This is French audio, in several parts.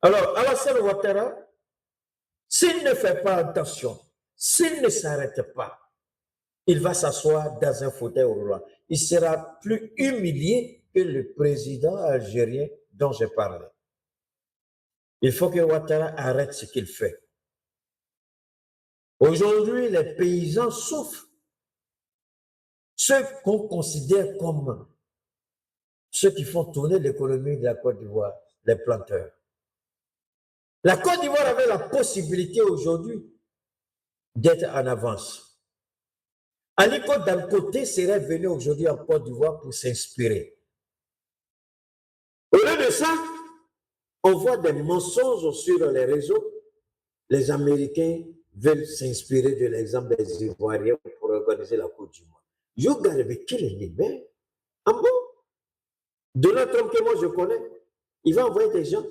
Alors, Alassane Ouattara, s'il ne fait pas attention, s'il ne s'arrête pas, il va s'asseoir dans un fauteuil roulant. Il sera plus humilié que le président algérien dont j'ai parlé. Il faut que Ouattara arrête ce qu'il fait. Aujourd'hui, les paysans souffrent. Ceux qu'on considère comme ceux qui font tourner l'économie de la Côte d'Ivoire, les planteurs. La Côte d'Ivoire avait la possibilité aujourd'hui d'être en avance. Aliko Dangote serait venu aujourd'hui en Côte d'Ivoire pour s'inspirer. Au lieu de ça, on voit des mensonges sur les réseaux. Les Américains veulent s'inspirer de l'exemple des Ivoiriens pour organiser la Coupe du Monde. You gotta be kidding me, man. Ah bon? Donald Trump, que moi je connais, il va envoyer des gens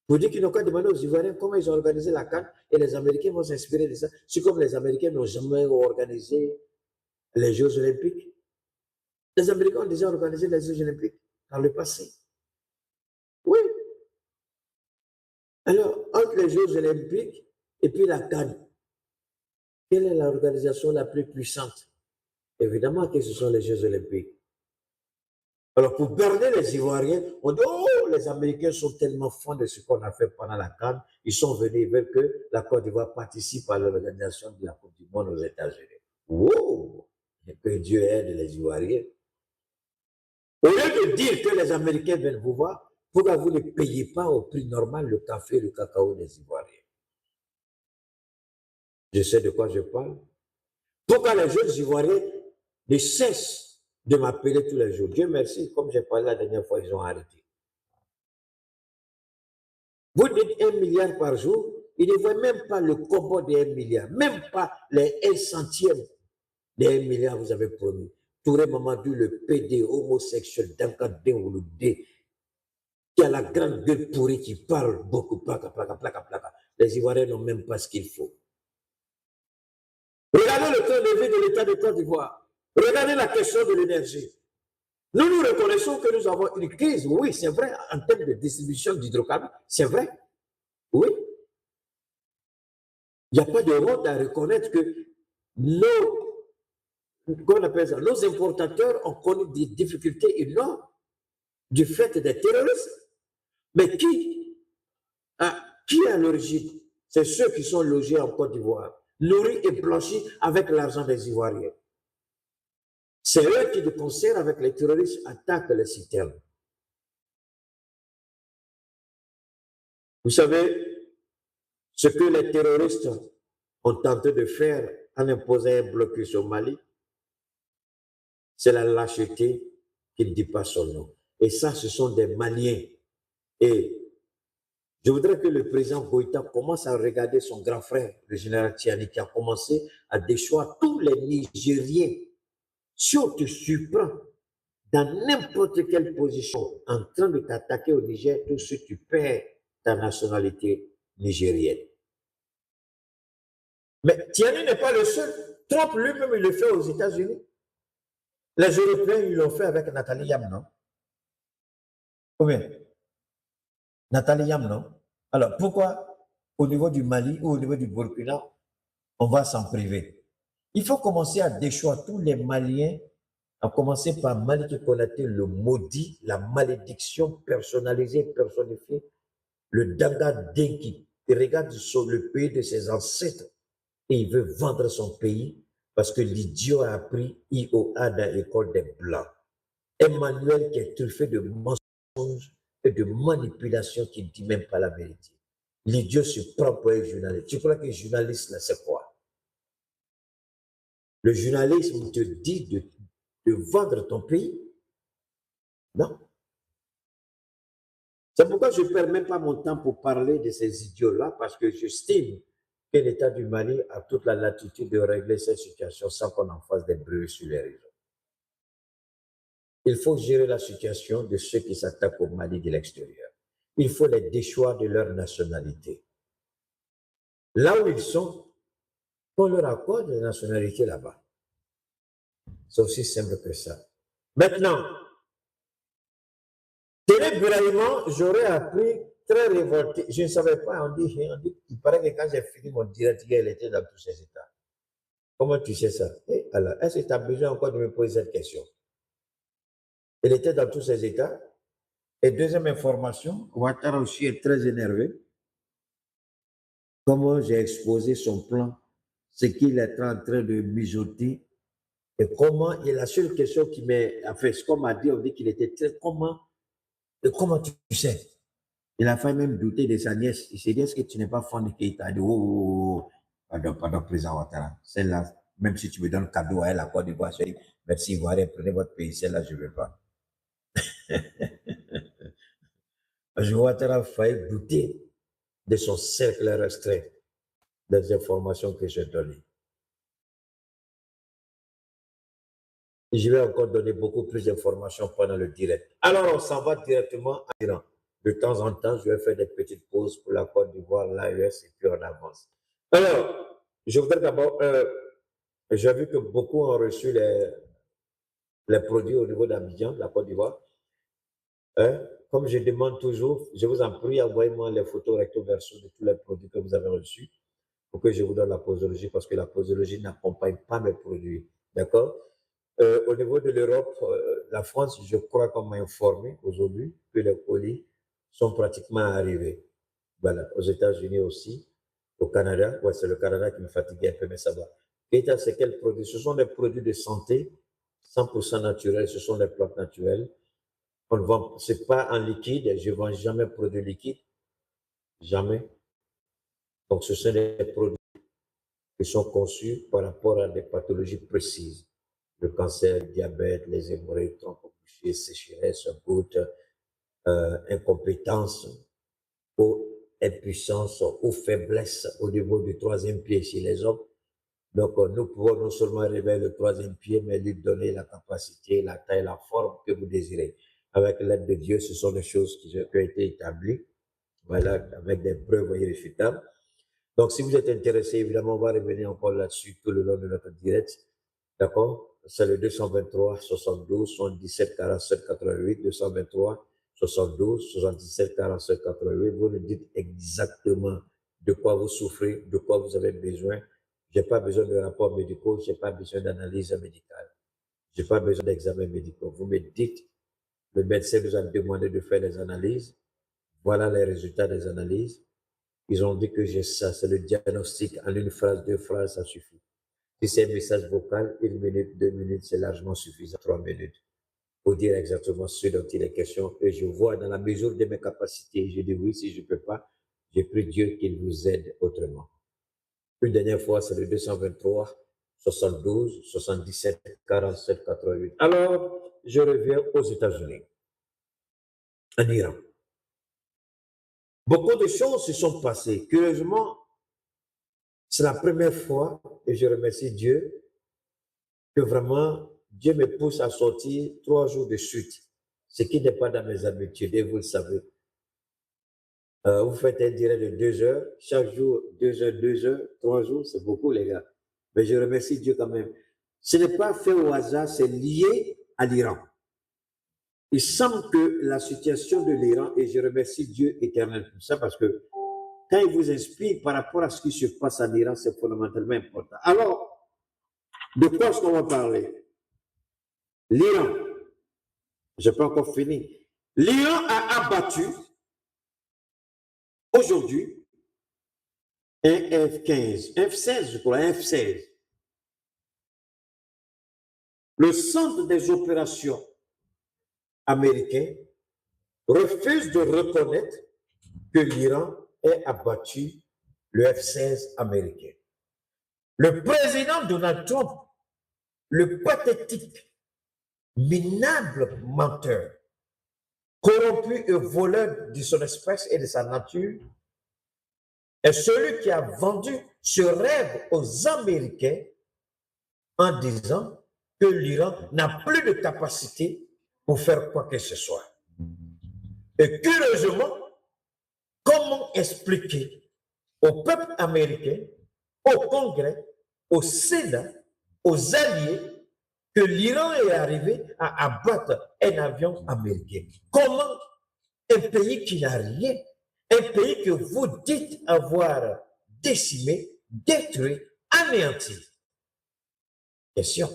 pour dire qu'ils n'ont qu'à demander aux Ivoiriens comment ils ont organisé la CAN et les Américains vont s'inspirer de ça. C'est comme les Américains n'ont jamais organisé les Jeux Olympiques. Les Américains ont déjà organisé les Jeux Olympiques dans le passé. Oui. Alors, entre les Jeux Olympiques et puis la CAN, quelle est l'organisation la plus puissante? Évidemment que ce sont les Jeux Olympiques. Alors, pour berner les Ivoiriens, on dit, oh, les Américains sont tellement fonds de ce qu'on a fait pendant la CAN, ils sont venus, ils veulent que la Côte d'Ivoire participe à l'organisation de la Coupe du Monde aux États-Unis. Wow! Que Dieu aide les Ivoiriens. Au lieu de dire que les Américains viennent vous voir, pourquoi vous ne payez pas au prix normal le café et le cacao des Ivoiriens? Je sais de quoi je parle. Pourquoi les jeunes Ivoiriens ne cessent de m'appeler tous les jours? Dieu merci, comme j'ai parlé la dernière fois, ils ont arrêté. Vous dites 1 milliard par jour, ils ne voient même pas le combo de 1 milliard, même pas les 1 centième de 1 milliard vous avez promis. Touré Mamadou, le PD homosexuel d'Ankadé ou le D, qui a la grande gueule pourrie, qui parle beaucoup, placa. Les Ivoiriens n'ont même pas ce qu'il faut. Regardez le train de vie de l'État de Côte d'Ivoire. Regardez la question de l'énergie. Nous reconnaissons que nous avons une crise, oui, c'est vrai, en termes de distribution d'hydrocarbures, c'est vrai, oui. Il n'y a pas de honte à reconnaître que nos importateurs ont connu des difficultés énormes du fait des terroristes. Mais qui est à l'origine? C'est ceux qui sont logés en Côte d'Ivoire, nourris et blanchis avec l'argent des Ivoiriens. C'est eux qui, de concert avec les terroristes, attaquent les citernes. Vous savez, ce que les terroristes ont tenté de faire en imposant un blocus au Mali, c'est la lâcheté qui ne dit pas son nom. Et ça, ce sont des Maliens. Et je voudrais que le président Goïta commence à regarder son grand frère, le général Tiani, qui a commencé à déchoir tous les Nigériens. Si on te surprend dans n'importe quelle position en train de t'attaquer au Niger, tout de suite tu perds ta nationalité nigérienne. Mais Tiani n'est pas le seul. Trump lui-même, il le fait aux États-Unis. Les Européens, ils l'ont fait avec Nathalie Yam, non? Combien? Nathalie Yam, non? Alors, pourquoi au niveau du Mali ou au niveau du Burkina, on va s'en priver? Il faut commencer à déchoir tous les Maliens, à commencer par Maliki Konaté, le maudit, la malédiction personnalisée, personnifiée, le Danga Denki, qui regarde sur le pays de ses ancêtres et il veut vendre son pays parce que l'idiot a appris IOA dans l'école des Blancs. Emmanuel qui est truffé de mensonges et de manipulations qui ne dit même pas la vérité. L'idiot se prend pour un journaliste. Tu crois que le journaliste, là, c'est quoi? Le journalisme te dit de vendre ton pays? Non. C'est pourquoi je ne perds même pas mon temps pour parler de ces idiots-là, parce que j'estime que l'État du Mali a toute la latitude de régler cette situation sans qu'on en fasse des bruits sur les réseaux. Il faut gérer la situation de ceux qui s'attaquent au Mali de l'extérieur. Il faut les déchoir de leur nationalité. Là où ils sont, on leur accorde la nationalité là-bas. C'est aussi simple que ça. Maintenant, très brièvement, j'aurais appris très révolté. Je ne savais pas, on dit, il paraît que quand j'ai fini mon direct, elle était dans tous ses états. Comment tu sais ça? Et alors, est-ce que tu as besoin encore de me poser cette question? Elle était dans tous ses états. Et deuxième information, Ouattara aussi est très énervé. Comment j'ai exposé son plan, ce qu'il est en train de mijoter, et comment, et la seule question qui m'a fait, ce qu'on m'a dit, on dit qu'il était très, comment tu sais? Il a failli même douter de sa nièce. Il s'est dit, est-ce que tu n'es pas fan de Keïta? Il a dit, oh, pardon, président Ouattara. Celle-là, même si tu me donnes cadeau à elle, à Côte d'Ivoire, je dis, merci, Ivoirien, prenez votre pays, celle-là, je ne veux pas. Je Ouattara a failli douter de son cercle restreint des informations que j'ai données. Je vais encore donner beaucoup plus d'informations pendant le direct. Alors, on s'en va directement à l'Iran. De temps en temps, je vais faire des petites pauses pour la Côte d'Ivoire, l'AES, et puis on avance. Alors, je voudrais d'abord, j'ai vu que beaucoup ont reçu les produits au niveau d'Abidjan, la Côte d'Ivoire. Hein? Comme je demande toujours, je vous en prie, envoyez-moi les photos recto verso de tous les produits que vous avez reçus pour que je vous donne la posologie, parce que la posologie n'accompagne pas mes produits. D'accord? Au niveau de l'Europe, la France, je crois qu'on m'a informé aujourd'hui que les colis sont pratiquement arrivés. Voilà, aux États-Unis aussi, au Canada. Ouais, c'est le Canada qui me fatigue un peu, mais ça va. Keïta, c'est quel produit? Ce sont des produits de santé, 100% naturels, ce sont des plantes naturelles. On ne vend, c'est pas en liquide, je ne vends jamais produits liquides, jamais. Donc, ce sont des produits qui sont conçus par rapport à des pathologies précises. Le cancer, le diabète, les hémorroïdes, tronc bouché, sécheresse, goutte, incompétence, ou impuissance, ou faiblesse au niveau du troisième pied chez les hommes. Donc, nous pouvons non seulement réveiller le troisième pied, mais lui donner la capacité, la taille, la forme que vous désirez. Avec l'aide de Dieu, ce sont des choses qui ont été établies, voilà, avec des preuves irréfutables. Donc, si vous êtes intéressé, évidemment, on va revenir encore là-dessus tout le long de notre direct. D'accord? C'est le 223 72 77 47 88, 223 72 77 47 88. Vous nous dites exactement de quoi vous souffrez, de quoi vous avez besoin. Je n'ai pas besoin de rapports médicaux, je n'ai pas besoin d'analyse médicale. Je n'ai pas besoin d'examen médicaux. Vous me dites, le médecin nous a demandé de faire des analyses. Voilà les résultats des analyses. Ils ont dit que j'ai ça, c'est le diagnostic. En une phrase, deux phrases, ça suffit. Si c'est un message vocal, 1 minute, 2 minutes, c'est largement suffisant, 3 minutes, pour dire exactement ce dont il est question. Et je vois dans la mesure de mes capacités, je dis oui, si je ne peux pas, j'ai pris Dieu qu'il vous aide autrement. Une dernière fois, c'est le 223 72 77 47 88. Alors, je reviens aux États-Unis, en Iran. Beaucoup de choses se sont passées. Curieusement, c'est la première fois, et je remercie Dieu, que vraiment Dieu me pousse à sortir 3 jours de suite, ce qui n'est pas dans mes habitudes, et vous le savez. Vous faites un direct de 2 heures, chaque jour 2 heures, 2 heures, 3 jours, c'est beaucoup les gars. Mais je remercie Dieu quand même. Ce n'est pas fait au hasard, c'est lié à l'Iran. Il semble que la situation de l'Iran, et je remercie Dieu éternel pour ça, parce que quand il vous inspire par rapport à ce qui se passe en Iran, c'est fondamentalement important. Alors, de quoi est-ce qu'on va parler? L'Iran, je n'ai pas encore fini. L'Iran a abattu aujourd'hui un F-15, F-16, je crois, un F-16. Le centre des opérations américain refuse de reconnaître que l'Iran ait abattu le F-16 américain. Le président Donald Trump, le pathétique, minable menteur, corrompu et voleur de son espèce et de sa nature, est celui qui a vendu ce rêve aux Américains en disant que l'Iran n'a plus de capacité pour faire quoi que ce soit. Et curieusement, comment expliquer au peuple américain, au Congrès, au Sénat, aux alliés, que l'Iran est arrivé à abattre un avion américain? Comment un pays qui n'a rien, Un pays que vous dites avoir décimé, détruit, anéanti. Question.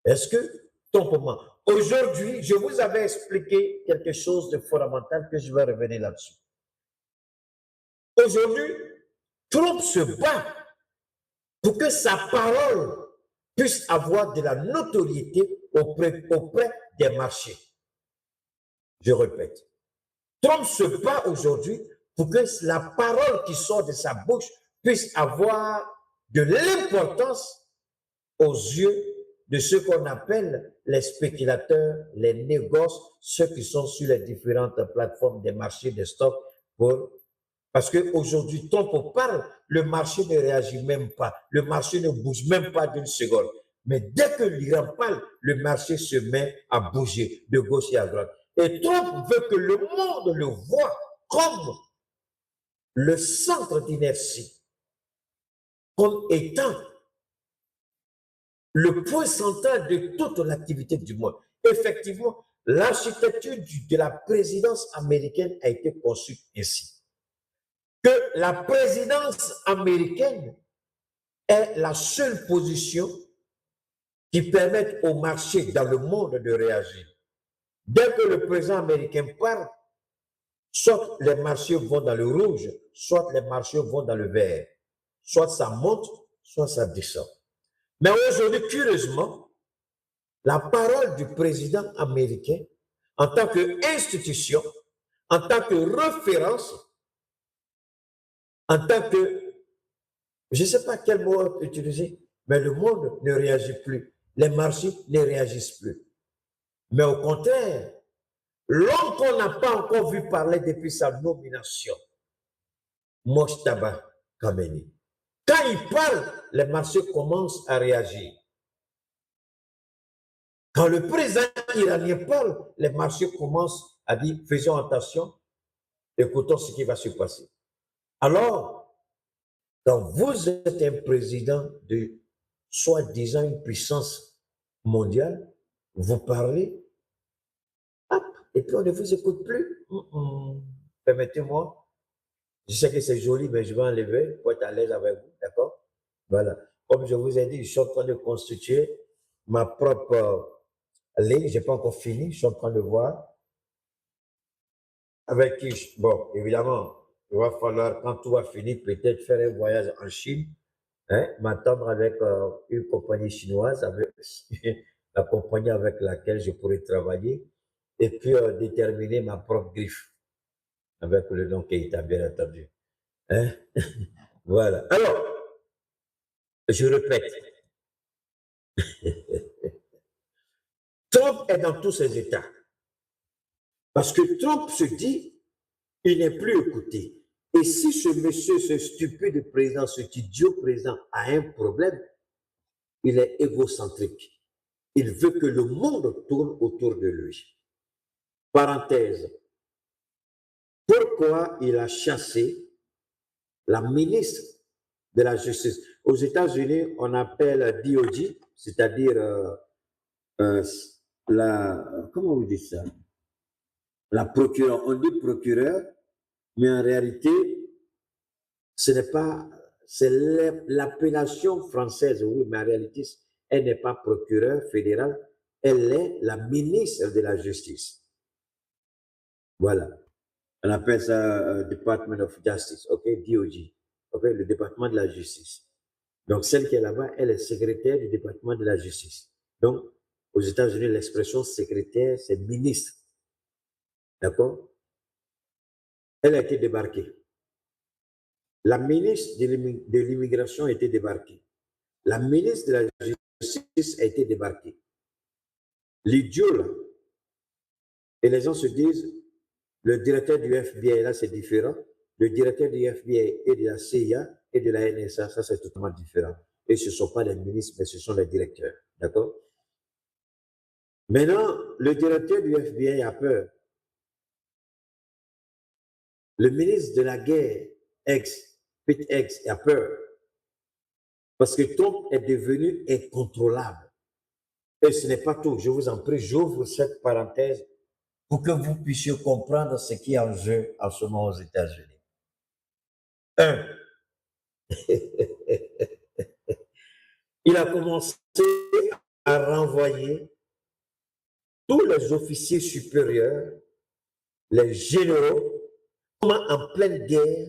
Est-ce que, tombement, aujourd'hui, je vous avais expliqué quelque chose de fondamental que je vais revenir là-dessus. Aujourd'hui, Trump se bat pour que sa parole puisse avoir de la notoriété auprès des marchés. Je répète, Trump se bat aujourd'hui pour que la parole qui sort de sa bouche puisse avoir de l'importance aux yeux de ceux qu'on appelle les spéculateurs, les négoces, ceux qui sont sur les différentes plateformes des marchés de stocks. Parce qu'aujourd'hui, tant qu'on parle, le marché ne réagit même pas, le marché ne bouge même pas d'une seconde. Mais dès que l'Iran parle, le marché se met à bouger de gauche et à droite. Et Trump veut que le monde le voie comme le centre d'inertie, comme étant le point central de toute l'activité du monde. Effectivement, l'architecture de la présidence américaine a été conçue ainsi. Que la présidence américaine est la seule position qui permette au marché dans le monde de réagir. Dès que le président américain parle, soit les marchés vont dans le rouge, soit les marchés vont dans le vert. Soit ça monte, soit ça descend. Mais aujourd'hui, curieusement, la parole du président américain, en tant qu'institution, en tant que référence, en tant que, je ne sais pas quel mot utiliser, mais le monde ne réagit plus. Les marchés ne réagissent plus. Mais au contraire, l'homme qu'on n'a pas encore vu parler depuis sa nomination, Mojtaba Khamenei, quand il parle, les marchés commencent à réagir. Quand le président iranien parle, les marchés commencent à dire, faisons attention, écoutons ce qui va se passer. Alors, quand vous êtes un président de soi-disant une puissance mondiale, vous parlez, hop, et puis on ne vous écoute plus. Permettez-moi, je sais que c'est joli, mais je vais enlever pour être à l'aise avec vous, d'accord? Voilà. Comme je vous ai dit, je suis en train de constituer ma propre ligne, je n'ai pas encore fini, je suis en train de voir avec qui, bon, évidemment, il va falloir, quand tout va finir, peut-être faire un voyage en Chine, hein, m'attendre avec une compagnie chinoise, avec la compagnie avec laquelle je pourrais travailler, et puis déterminer ma propre griffe, avec le nom Keïta, bien entendu. Hein? Voilà. Alors, je répète, Trump est dans tous ses états. Parce que Trump se dit, il n'est plus écouté. Et si ce monsieur, ce stupide président, cet idiot président a un problème, il est égocentrique. Il veut que le monde tourne autour de lui. Parenthèse. Pourquoi il a chassé la ministre de la Justice? Aux États-Unis, on appelle DOJ, c'est-à-dire comment on dit ça? La procureure. On dit procureur, mais en réalité, ce n'est pas, c'est l'appellation française, oui, mais en réalité, elle n'est pas procureure fédérale, elle est la ministre de la Justice. Voilà. On appelle ça Department of Justice, ok, DOJ, ok, le département de la justice. Donc, celle qui est là-bas, elle est secrétaire du département de la justice. Donc, aux États-Unis, l'expression secrétaire, c'est ministre. D'accord? Elle a été débarquée. La ministre de l'immigration a été débarquée. La ministre de la justice a été débarquée. L'idiot, là, et les gens se disent, le directeur du FBI, là, c'est différent. Le directeur du FBI et de la CIA et de la NSA, ça, c'est totalement différent. Et ce ne sont pas les ministres, mais ce sont les directeurs. D'accord? Maintenant, le directeur du FBI a peur. Le ministre de la guerre, Pete X, a peur. Parce que Trump est devenu incontrôlable. Et ce n'est pas tout. Je vous en prie, j'ouvre cette parenthèse pour que vous puissiez comprendre ce qui est en jeu en ce moment aux États-Unis. Un, il a commencé à renvoyer tous les officiers supérieurs, les généraux. Comment en pleine guerre,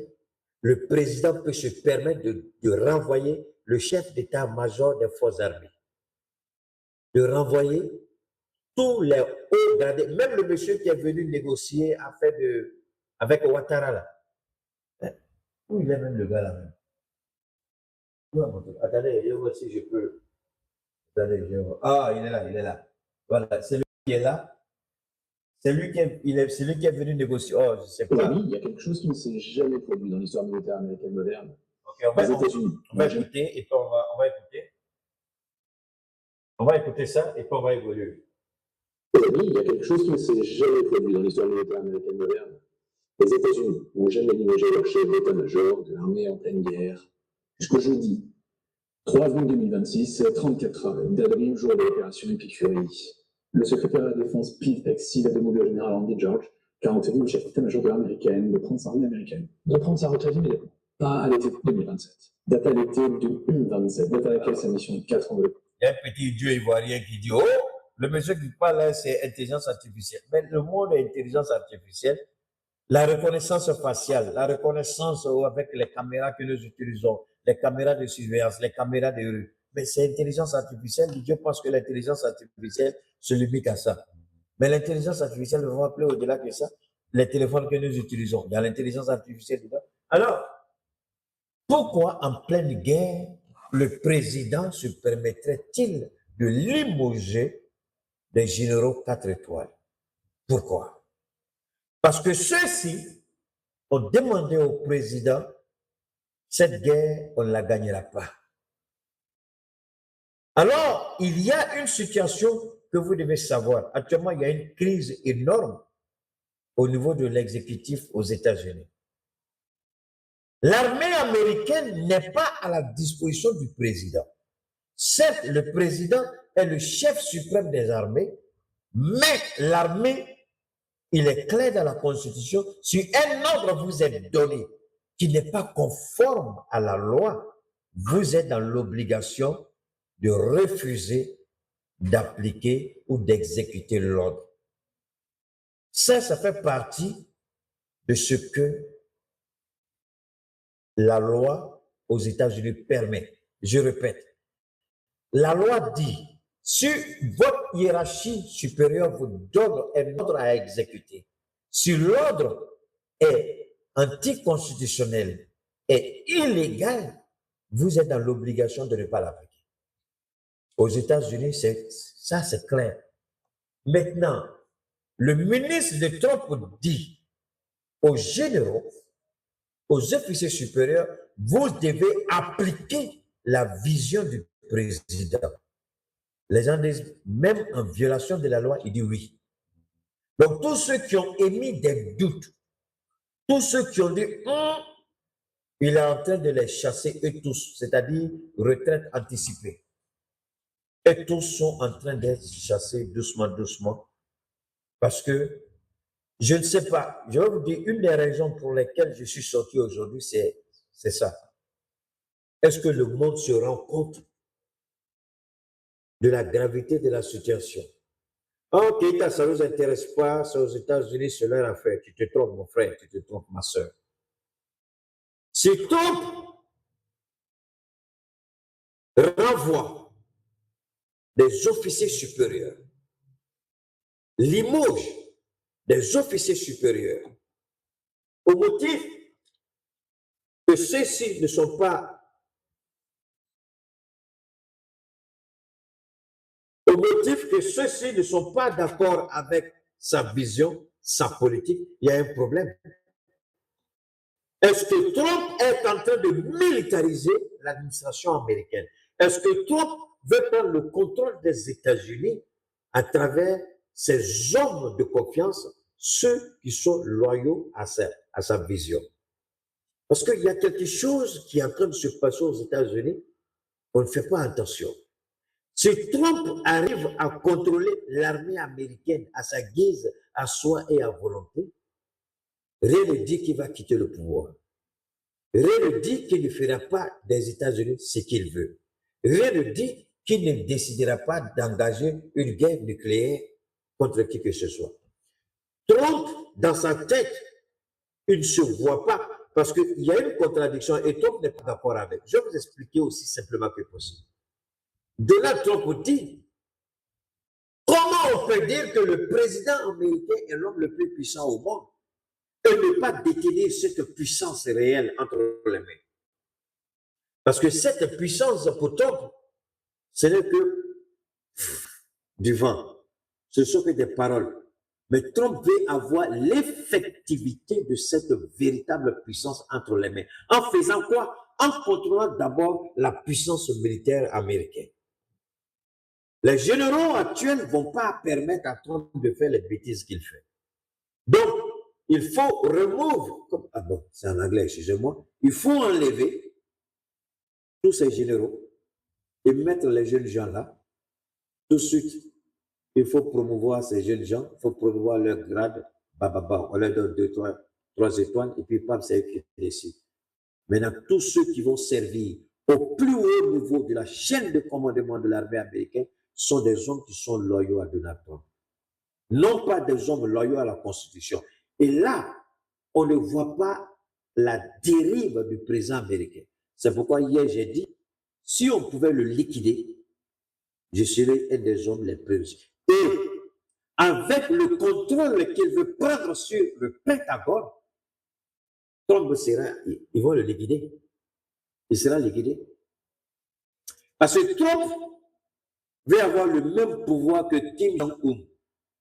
le président peut se permettre de renvoyer le chef d'état-major des forces armées, de renvoyer tous les hauts gradés, même le monsieur qui est venu négocier avec Ouattara là. Où il est même le gars là même? Attendez, je vois si je peux. Attendez, ah, il est là, il est là. Voilà, c'est lui qui est là. C'est lui qui est venu négocier. Oh, je sais pas. Oui, il y a quelque chose qui ne s'est jamais produit dans l'histoire militaire américaine moderne. Okay, les États-Unis. On va écouter et puis on va écouter. On va écouter ça et puis on va évoluer. Oui, il y a quelque chose qui ne s'est jamais produit dans l'histoire militaire américaine moderne. Les États-Unis n'ont jamais limogé leur chef d'état-major de l'armée en pleine guerre. Jusqu'au jeudi 3 avril 2026, 34 heures d'avril, jour de l'opération Epic Fury. Le secrétaire de la défense Pete Hegseth a demandé au général Andy George, 41 le chef d'état-major de l'armée américaine, de prendre sa armée américaine, de prendre sa retraite immédiatement, pas à l'été 2027. Date à l'été 2027, date à laquelle sa mission de 4 ans de... Il y a un petit dieu ivoirien qui dit, oh, le monsieur qui parle là, c'est intelligence artificielle. Mais le mot de intelligence artificielle, la reconnaissance faciale, la reconnaissance avec les caméras que nous utilisons, les caméras de surveillance, les caméras de rue. Mais c'est intelligence artificielle. Je pense que l'intelligence artificielle se limite à ça. Mais l'intelligence artificielle, nous va appeler au-delà que ça, les téléphones que nous utilisons. Il y a l'intelligence artificielle dedans. Alors, pourquoi en pleine guerre, le président se permettrait-il de limoger des généraux 4 étoiles? Pourquoi? Parce que ceux-ci ont demandé au président, cette guerre, on ne la gagnera pas. Alors, il y a une situation que vous devez savoir. Actuellement, il y a une crise énorme au niveau de l'exécutif aux États-Unis. L'armée américaine n'est pas à la disposition du président. Certes, le président est le chef suprême des armées, mais l'armée, il est clair dans la Constitution, si un ordre vous est donné qui n'est pas conforme à la loi, vous êtes dans l'obligation de refuser d'appliquer ou d'exécuter l'ordre. Ça fait partie de ce que la loi aux États-Unis permet. Je répète, la loi dit, si votre hiérarchie supérieure vous donne un ordre à exécuter, si l'ordre est anticonstitutionnel et illégal, vous êtes dans l'obligation de ne pas l'appliquer. Aux États-Unis, ça c'est clair. Maintenant, le ministre de Trump dit aux généraux, aux officiers supérieurs, vous devez appliquer la vision du président. Les gens disent, même en violation de la loi, il dit oui. Donc, tous ceux qui ont émis des doutes, tous ceux qui ont dit, il est en train de les chasser, eux tous, c'est-à-dire retraite anticipée. Et tous sont en train d'être chassés doucement, doucement, parce que, je ne sais pas, je vais vous dire, une des raisons pour lesquelles je suis sorti aujourd'hui, c'est ça. Est-ce que le monde se rend compte de la gravité de la situation? Ok, ça ne nous intéresse pas, c'est aux États-Unis, c'est leur affaire. Tu te trompes, mon frère, tu te trompes, ma soeur. Si Trump renvoie des officiers supérieurs, limoge des officiers supérieurs, au motif que ceux-ci ne sont pas d'accord avec sa vision, sa politique, il y a un problème. Est-ce que Trump est en train de militariser l'administration américaine? Est-ce que Trump veut prendre le contrôle des États-Unis à travers ses hommes de confiance, ceux qui sont loyaux à sa vision? Parce qu'il y a quelque chose qui est en train de se passer aux États-Unis, on ne fait pas attention. Si Trump arrive à contrôler l'armée américaine à sa guise, à soi et à volonté, rien ne dit qu'il va quitter le pouvoir. Rien ne dit qu'il ne fera pas des États-Unis ce qu'il veut. Rien ne dit qu'il ne décidera pas d'engager une guerre nucléaire contre qui que ce soit. Trump, dans sa tête, il ne se voit pas parce qu'il y a une contradiction et Trump n'est pas d'accord avec. Je vais vous expliquer aussi simplement que possible. De là, Trump dit, comment on peut dire que le président américain est l'homme le plus puissant au monde et ne pas détenir cette puissance réelle entre les mains? Parce que cette puissance pour Trump, ce n'est que du vent. Ce sont que des paroles. Mais Trump veut avoir l'effectivité de cette véritable puissance entre les mains. En faisant quoi? En contrôlant d'abord la puissance militaire américaine. Les généraux actuels ne vont pas permettre à Trump de faire les bêtises qu'il fait. Donc, il faut remove, ah bon, c'est en anglais, excusez-moi, il faut enlever tous ces généraux et mettre les jeunes gens là. Tout de suite, il faut promouvoir ces jeunes gens, il faut promouvoir leur grade, on leur donne 2, 3 étoiles, et puis pam, c'est eux qui décident. Maintenant, tous ceux qui vont servir au plus haut niveau de la chaîne de commandement de l'armée américaine sont des hommes qui sont loyaux à Donald Trump. Non pas des hommes loyaux à la Constitution. Et là, on ne voit pas la dérive du président américain. C'est pourquoi hier, j'ai dit, si on pouvait le liquider, je serais un des hommes les plus. Et avec le contrôle qu'il veut prendre sur le Pentagone, Trump sera, ils vont le liquider. Il sera liquidé. Parce que Trump veut avoir le même pouvoir que Kim Jong-un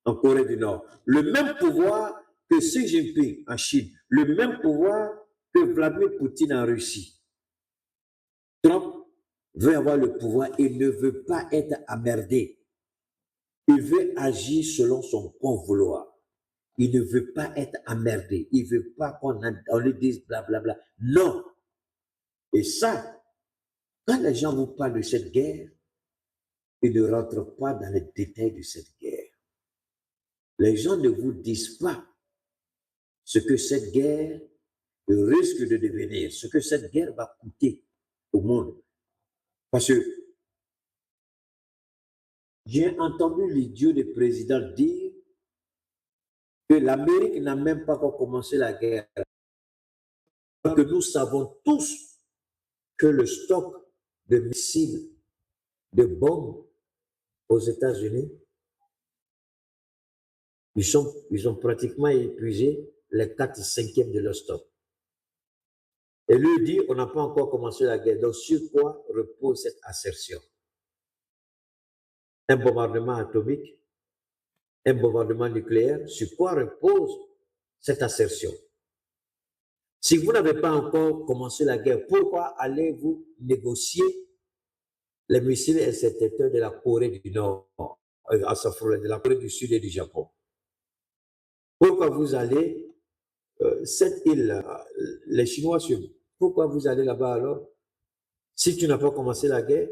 en Corée du Nord, le même pouvoir que Xi Jinping en Chine, le même pouvoir que Vladimir Poutine en Russie. Trump veut avoir le pouvoir et ne veut pas être emmerdé. Il veut agir selon son bon vouloir. Il ne veut pas être emmerdé. Il ne veut pas qu'on lui dise blablabla. Non. Et ça, quand les gens vous parlent de cette guerre, ils ne rentrent pas dans les détails de cette guerre. Les gens ne vous disent pas ce que cette guerre risque de devenir, ce que cette guerre va coûter au monde. Parce que j'ai entendu l'idiot du président dire que l'Amérique n'a même pas encore commencé la guerre. Que nous savons tous que le stock de missiles, de bombes aux États-Unis, ils ont pratiquement épuisé les 4/5 de leur stock. Et lui dit, on n'a pas encore commencé la guerre. Donc, sur quoi repose cette assertion? Un bombardement atomique, un bombardement nucléaire, sur quoi repose cette assertion? Si vous n'avez pas encore commencé la guerre, pourquoi allez-vous négocier les missiles intercepteurs de la Corée du Nord, de la Corée du Sud et du Japon? Pourquoi vous allez, cette île, les Chinois suivent, pourquoi vous allez là-bas alors? Si tu n'as pas commencé la guerre,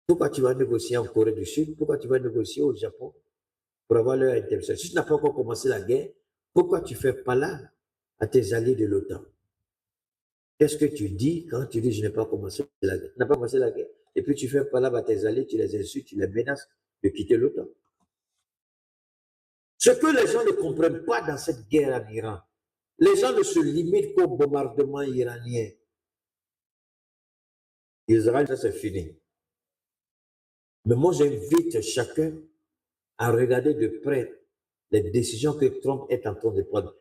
pourquoi tu vas négocier en Corée du Sud? Pourquoi tu vas négocier au Japon pour avoir leur intervention? Si tu n'as pas encore commencé la guerre, pourquoi tu fais pas là à tes alliés de l'OTAN? Qu'est-ce que tu dis quand tu dis je n'ai pas commencé la guerre? Tu n'as pas commencé la guerre. Et puis tu fais pas là à tes alliés, tu les insultes, tu les menaces de quitter l'OTAN. Ce que les gens ne comprennent pas dans cette guerre en Iran, les gens ne se limitent qu'au bombardement iranien. Israël, ça c'est fini. Mais moi, j'invite chacun à regarder de près les décisions que Trump est en train de prendre.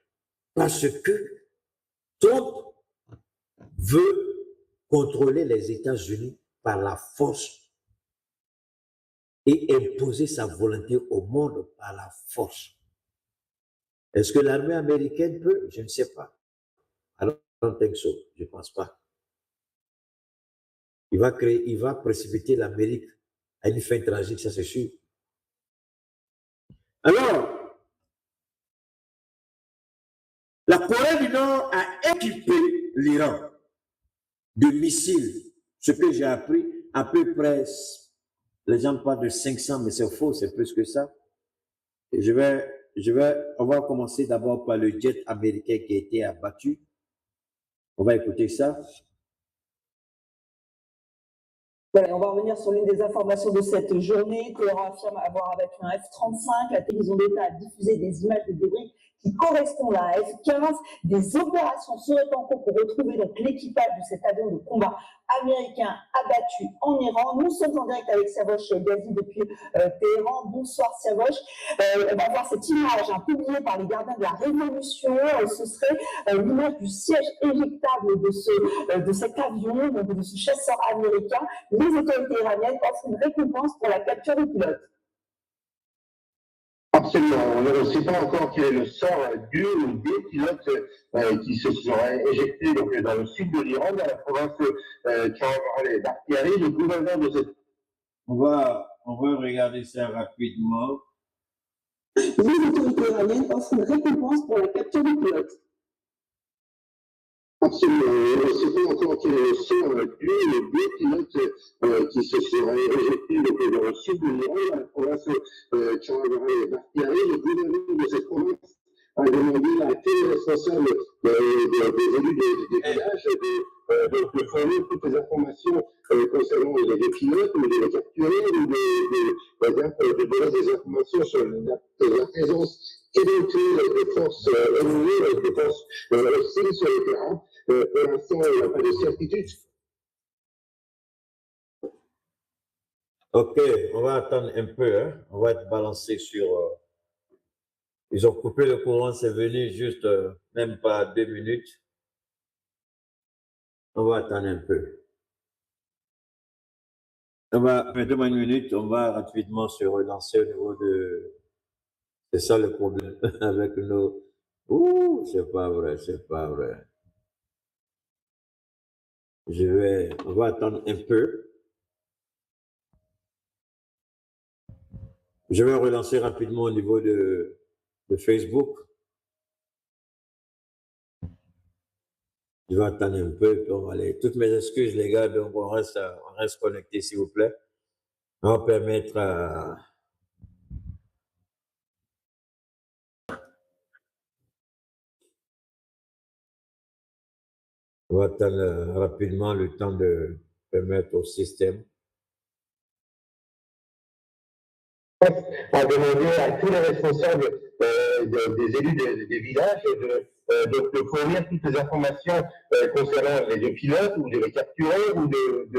Parce que Trump veut contrôler les États-Unis par la force et imposer sa volonté au monde par la force. Est-ce que l'armée américaine peut? Je ne sais pas. Alors, je ne pense pas. Il va précipiter l'Amérique à une fin tragique, ça c'est sûr. Alors, la Corée du Nord a équipé l'Iran de missiles, ce que j'ai appris, à peu près Les gens parlent de 500, mais c'est faux, c'est plus que ça. Et on va commencer d'abord par le jet américain qui a été abattu. On va écouter ça. Voilà, on va revenir sur l'une des informations de cette journée. Téhéran affirme avoir abattu un F-35. La télévision d'État a diffusé des images de débris qui correspondent à un F-15. Des opérations seraient en cours pour retrouver donc l'équipage de cet avion de combat américain abattu en Iran. Nous sommes en direct avec Siavosh Ghazi depuis Téhéran. Bonsoir Siavosh. On va voir cette image publiée par les gardiens de la Révolution. Ce serait l'image du siège éjectable de cet avion, donc de ce chasseur américain. Les autorités iraniennes offrent une récompense pour la capture du pilote. Absolument. On ne sait pas encore quel est le sort du ou des pilotes qui se seraient éjectés donc, dans le sud de l'Iran, dans la province d'Akhtiari, le gouverneur de cette... On va regarder ça rapidement. Les autorités iraniennes offrent une récompense pour la capture du pilote. Absolument. On ne sait pas encore quel est le sort du ou des pilotes qui se seraient éjectés donc, dans le sud de l'Iran, dans la province d'Akhtiari, le gouverneur de cette province a demandé à tous les responsables des élus des villages de fournir toutes les informations concernant les pilotes, ou de les capturer, ou de donner des informations sur la présence éventuelle de forces ennemies, de forces hostiles sur le terrain. Pour l'instant, il n'y a pas de certitude. Ok, on va attendre un peu, hein. On va être balancé sur... Ils ont coupé le courant, c'est venu juste même pas 2 minutes. On va attendre un peu. Donne-moi une minute, on va rapidement se relancer au niveau de... C'est ça le problème avec nos... Ouh, c'est pas vrai, c'est pas vrai. On va attendre un peu. Je vais relancer rapidement au niveau de Facebook. Je vais attendre un peu, puis on va aller. Toutes mes excuses, les gars, donc on reste connectés, s'il vous plaît. On va permettre à... On va attendre rapidement le temps de permettre au système. A demandé à tous les responsables des élus des villages de fournir toutes les informations concernant les deux pilotes, ou de les capturer, ou de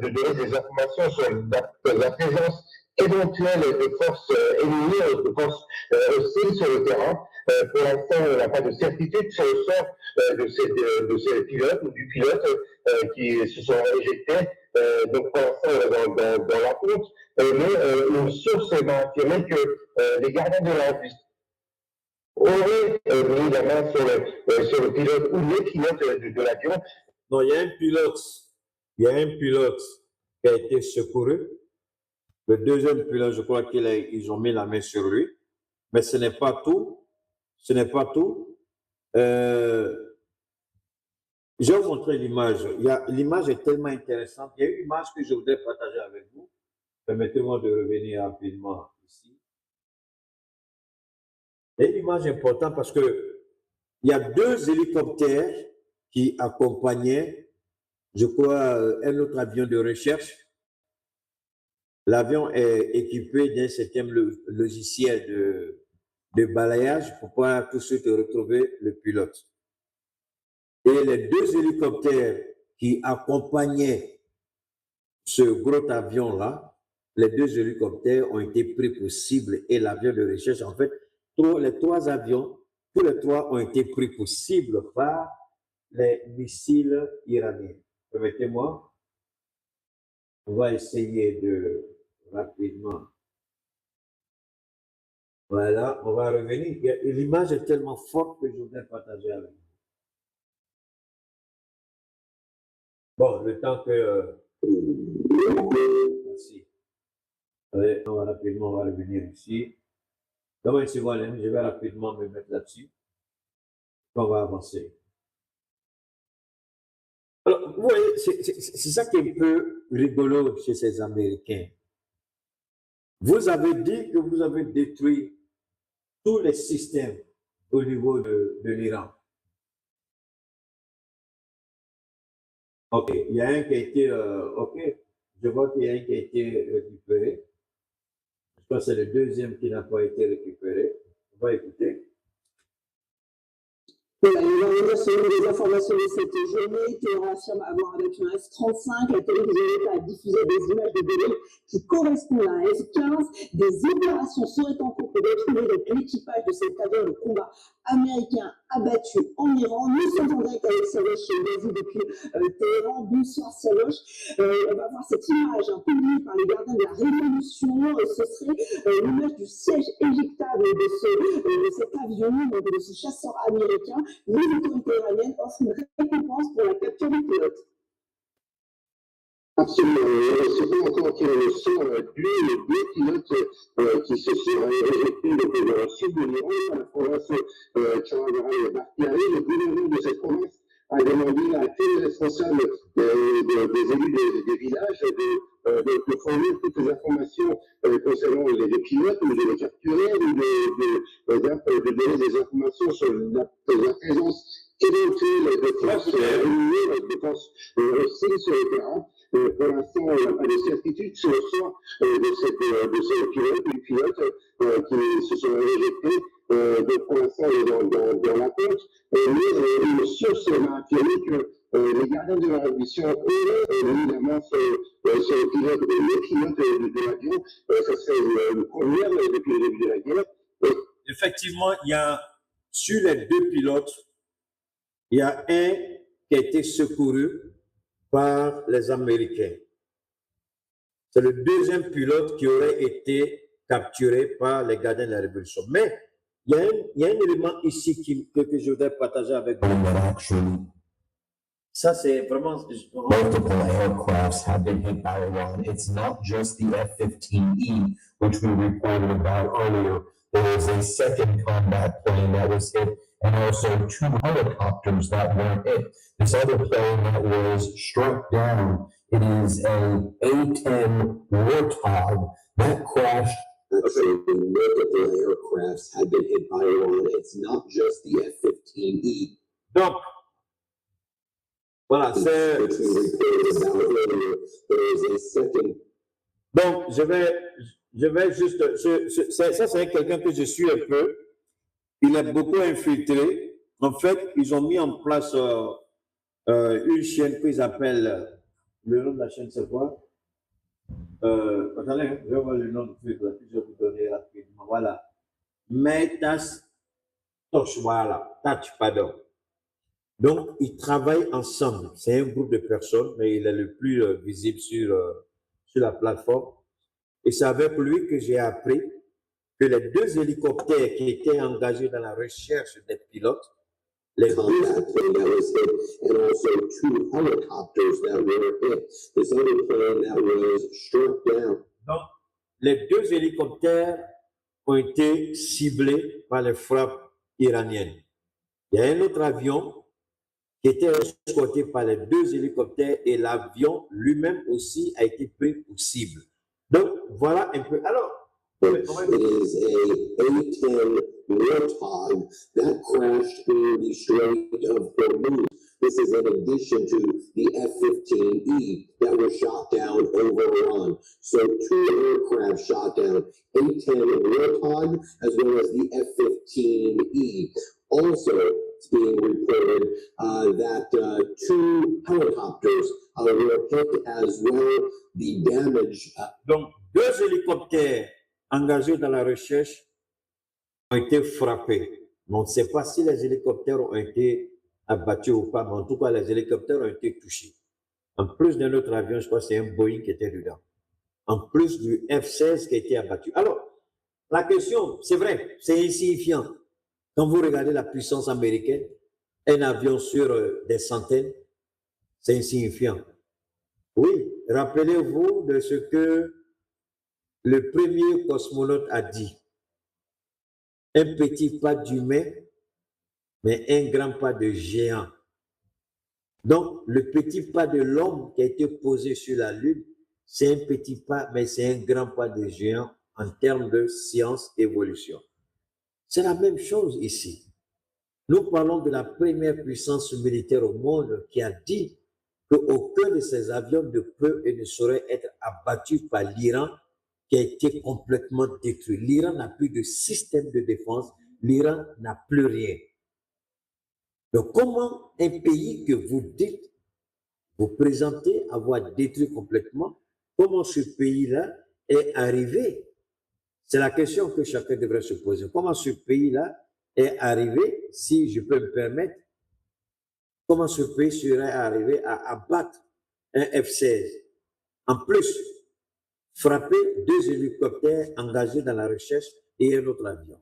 donner des informations sur la présence éventuelle de forces ennemies, de forces hostiles sur le terrain. Pour l'instant, on n'a pas de certitude sur le sort de ces pilotes ou du pilote qui se sont éjectés. Donc pour l'instant, on est dans la honte. Mais une source m'a affirmé que les gardiens de la République auraient mis la main sur le pilote ou les pilotes de l'avion. Non, il y a un pilote qui a été secouru. Le deuxième pilote, je crois qu'ils ont mis la main sur lui. Mais ce n'est pas tout. Ce n'est pas tout. Je vais vous montrer l'image. L'image est tellement intéressante. Il y a une image que je voudrais partager avec vous. Permettez-moi de revenir rapidement ici. Il y a une image importante parce que il y a 2 hélicoptères qui accompagnaient, je crois, un autre avion de recherche. L'avion est équipé d'un certain logiciel de balayage pour pouvoir tout de suite retrouver le pilote. Et les 2 hélicoptères qui accompagnaient ce gros avion-là, les 2 hélicoptères ont été pris pour cible, et l'avion de recherche, en fait, les 3 avions, tous les 3 ont été pris pour cible par les missiles iraniens. Permettez-moi, on va essayer de rapidement. Voilà, on va revenir. L'image est tellement forte que je voudrais partager avec vous. Bon, le temps que... Merci. Allez, on va revenir ici. Donc, je vais rapidement me mettre là-dessus. On va avancer. Alors, vous voyez, c'est ça qui est un peu rigolo chez ces Américains. Vous avez dit que vous avez détruit tous les systèmes au niveau de l'Iran. Ok, il y a un qui a été, ok, je vois qu'il y a un qui a été récupéré. Je crois que c'est le deuxième qui n'a pas été récupéré. On va écouter. Voilà, on va revenir sur une des informations de cette journée. Téhéran affirme avoir avec un F-35. La télévision d'État a diffusé des images de délai qui correspondent à un F-15. Des opérations seraient en cours pour retrouver l'équipage de cet avion de combat américain abattu en Iran. Nous sommes en direct avec Saloche Gazi depuis Téhéran. Bonsoir Saloche. On va voir cette image publiée par les gardiens de la Révolution. Ce serait l'image du siège éjectable de cet avion, de ce chasseur américain. Les autorités iraniennes offrent une récompense pour la capture du pilote. Absolument. On ne sait pas encore quel est le sort les deux pilotes qui se sont réjectés dans le sud de l'Iran, dans la province Chandrayaan-Bakhtiari. Le gouverneur de cette province a demandé à tous les responsables des élus des villages de fournir toutes les informations concernant les pilotes, ou de les capturer, ou de donner des informations sur la présence éventuelle de forces ennemies, de forces hostiles sur le terrain. Pour l'instant, on n'a pas de certitude sur le sort de ces pilotes qui se sont réjectés. Donc pour l'instant, on est dans l'attente. Mais une source m'a affirmé que les gardiens de la Révolution auraient évidemment sur le pilote de l'avion. Ça serait une première depuis le début de la guerre. Effectivement, il y a sur les deux pilotes, il y a un qui a été secouru par les Américains. C'est le deuxième pilote qui aurait été capturé par les gardiens de la Révolution. Mais il y a un élément ici que je voudrais partager avec vous. Ça, c'est vraiment... Multiple aircrafts have been hit by Iran. It's not just the F-15E, which we reported about earlier. There was a second combat plane that was hit, and also two helicopters that were hit. This other plane that was struck down, it is a A-10 Warthog that crashed. Multiple aircrafts have been hit by Iran. It's not just the F-15E. Donc, voilà, c'est... Donc, je vais juste... Ça, c'est quelqu'un que je suis un peu. Il est beaucoup infiltré. En fait, ils ont mis en place une chaîne qu'ils appellent... Le nom de la chaîne, c'est quoi? Attendez, je vais voir le nom du truc, je vais vous donner rapidement. Voilà. Metas Touch, voilà. Touch, pardon. Donc, ils travaillent ensemble. C'est un groupe de personnes, mais il est le plus visible sur la plateforme. Et c'est avec lui que j'ai appris que les deux hélicoptères qui étaient engagés dans la recherche des pilotes, les deux... and also two helicopters that were hit. This other plane that was struck down. Donc, les deux hélicoptères ont été ciblés par les frappes iraniennes. Il y a un autre avion qui était escorté par les deux hélicoptères et l'avion lui-même aussi a été pris pour cible. Donc, voilà un peu. Alors, it is a A-10 Warthog that crashed through the Strait of Hormuz. This is in addition to the F-15E that was shot down over Iran. So two aircraft shot down, A-10 Warthog as well as the F-15E. Also, it's being reported that two helicopters were hit as well. The damage. Donc, deux hélicoptères engagés dans la recherche ont été frappés. Mais on ne sait pas si les hélicoptères ont été abattus ou pas, mais en tout cas, les hélicoptères ont été touchés. En plus d'un autre avion, je crois que c'est un Boeing qui était dedans. En plus du F-16 qui a été abattu. Alors, la question, c'est vrai, c'est insignifiant. Quand vous regardez la puissance américaine, un avion sur des centaines, c'est insignifiant. Oui, rappelez-vous de ce que le premier cosmonaute a dit. Un petit pas d'humain, mais un grand pas de géant. Donc, le petit pas de l'homme qui a été posé sur la Lune, c'est un petit pas, mais c'est un grand pas de géant en termes de science-évolution. C'est la même chose ici. Nous parlons de la première puissance militaire au monde qui a dit qu'aucun de ses avions ne peut et ne saurait être abattu par l'Iran qui a été complètement détruit. L'Iran n'a plus de système de défense, l'Iran n'a plus rien. Donc comment un pays que vous dites, vous présentez avoir détruit complètement, comment ce pays-là est arrivé? C'est la question que chacun devrait se poser. Comment ce pays-là est arrivé, si je peux me permettre, comment ce pays serait arrivé à abattre un F-16? En plus, frapper 2 hélicoptères engagés dans la recherche et un autre avion.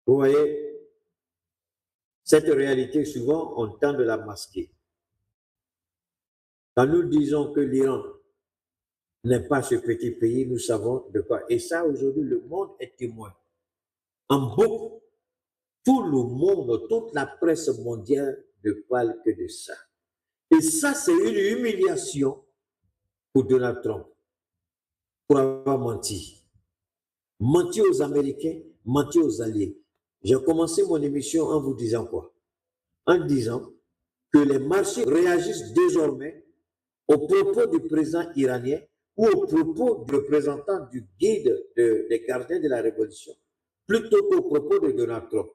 Vous voyez, cette réalité, souvent, on tend de la masquer. Quand nous disons que l'Iran n'est pas ce petit pays, nous savons de quoi. Et ça, aujourd'hui, le monde est témoin. En beaucoup, tout le monde, toute la presse mondiale ne parle que de ça. Et ça, c'est une humiliation pour Donald Trump, pour avoir menti. Menti aux Américains, menti aux alliés. J'ai commencé mon émission en vous disant quoi? En disant que les marchés réagissent désormais aux propos du président iranien ou aux propos du représentant du guide des gardiens de la révolution, plutôt qu'aux propos de Donald Trump.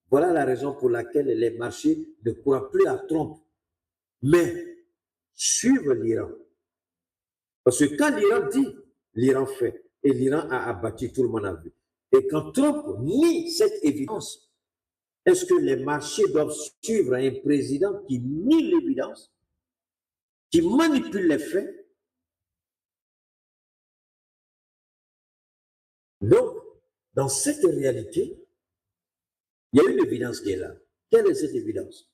Voilà la raison pour laquelle les marchés ne croient plus à Trump, mais suivent l'Iran. Parce que quand l'Iran dit, l'Iran fait, et l'Iran a abattu, tout le monde a vu. Et quand Trump nie cette évidence, est-ce que les marchés doivent suivre un président qui nie l'évidence, qui manipule les faits? Donc, dans cette réalité, il y a une évidence qui est là. Quelle est cette évidence?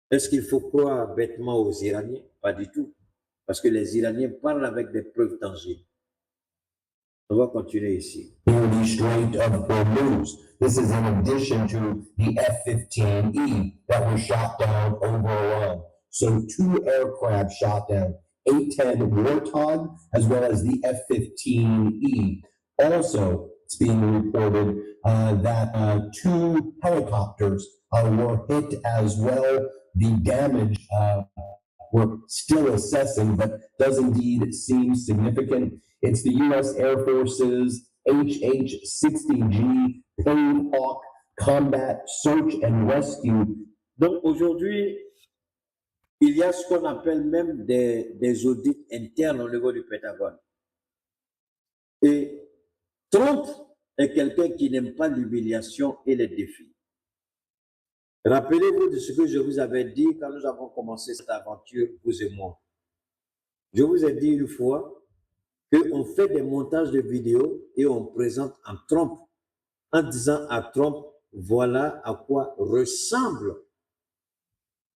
Est-ce qu'il faut croire bêtement aux Iraniens? Pas du tout. Parce que les Iraniens parlent avec des preuves tangibles. On va continuer ici. The Strait of Hormuz. This is in addition to the F-15E that was shot down over Iran. So 2 aircraft shot down, A-10 Warthog as well as the F-15E. Also, it's being reported that 2 helicopters were hit as well. The damage we're still assessing, but does indeed seem significant. It's the U.S. Air Force's HH-60G Plane Hawk Combat Search and Rescue. Donc aujourd'hui, il y a ce qu'on appelle même des audits internes au niveau du Pentagone. Et Trump est quelqu'un qui n'aime pas l'humiliation et les défis. Rappelez-vous de ce que je vous avais dit quand nous avons commencé cette aventure, vous et moi. Je vous ai dit une fois qu'on fait des montages de vidéos et on présente un Trump en disant à Trump, voilà à quoi ressemble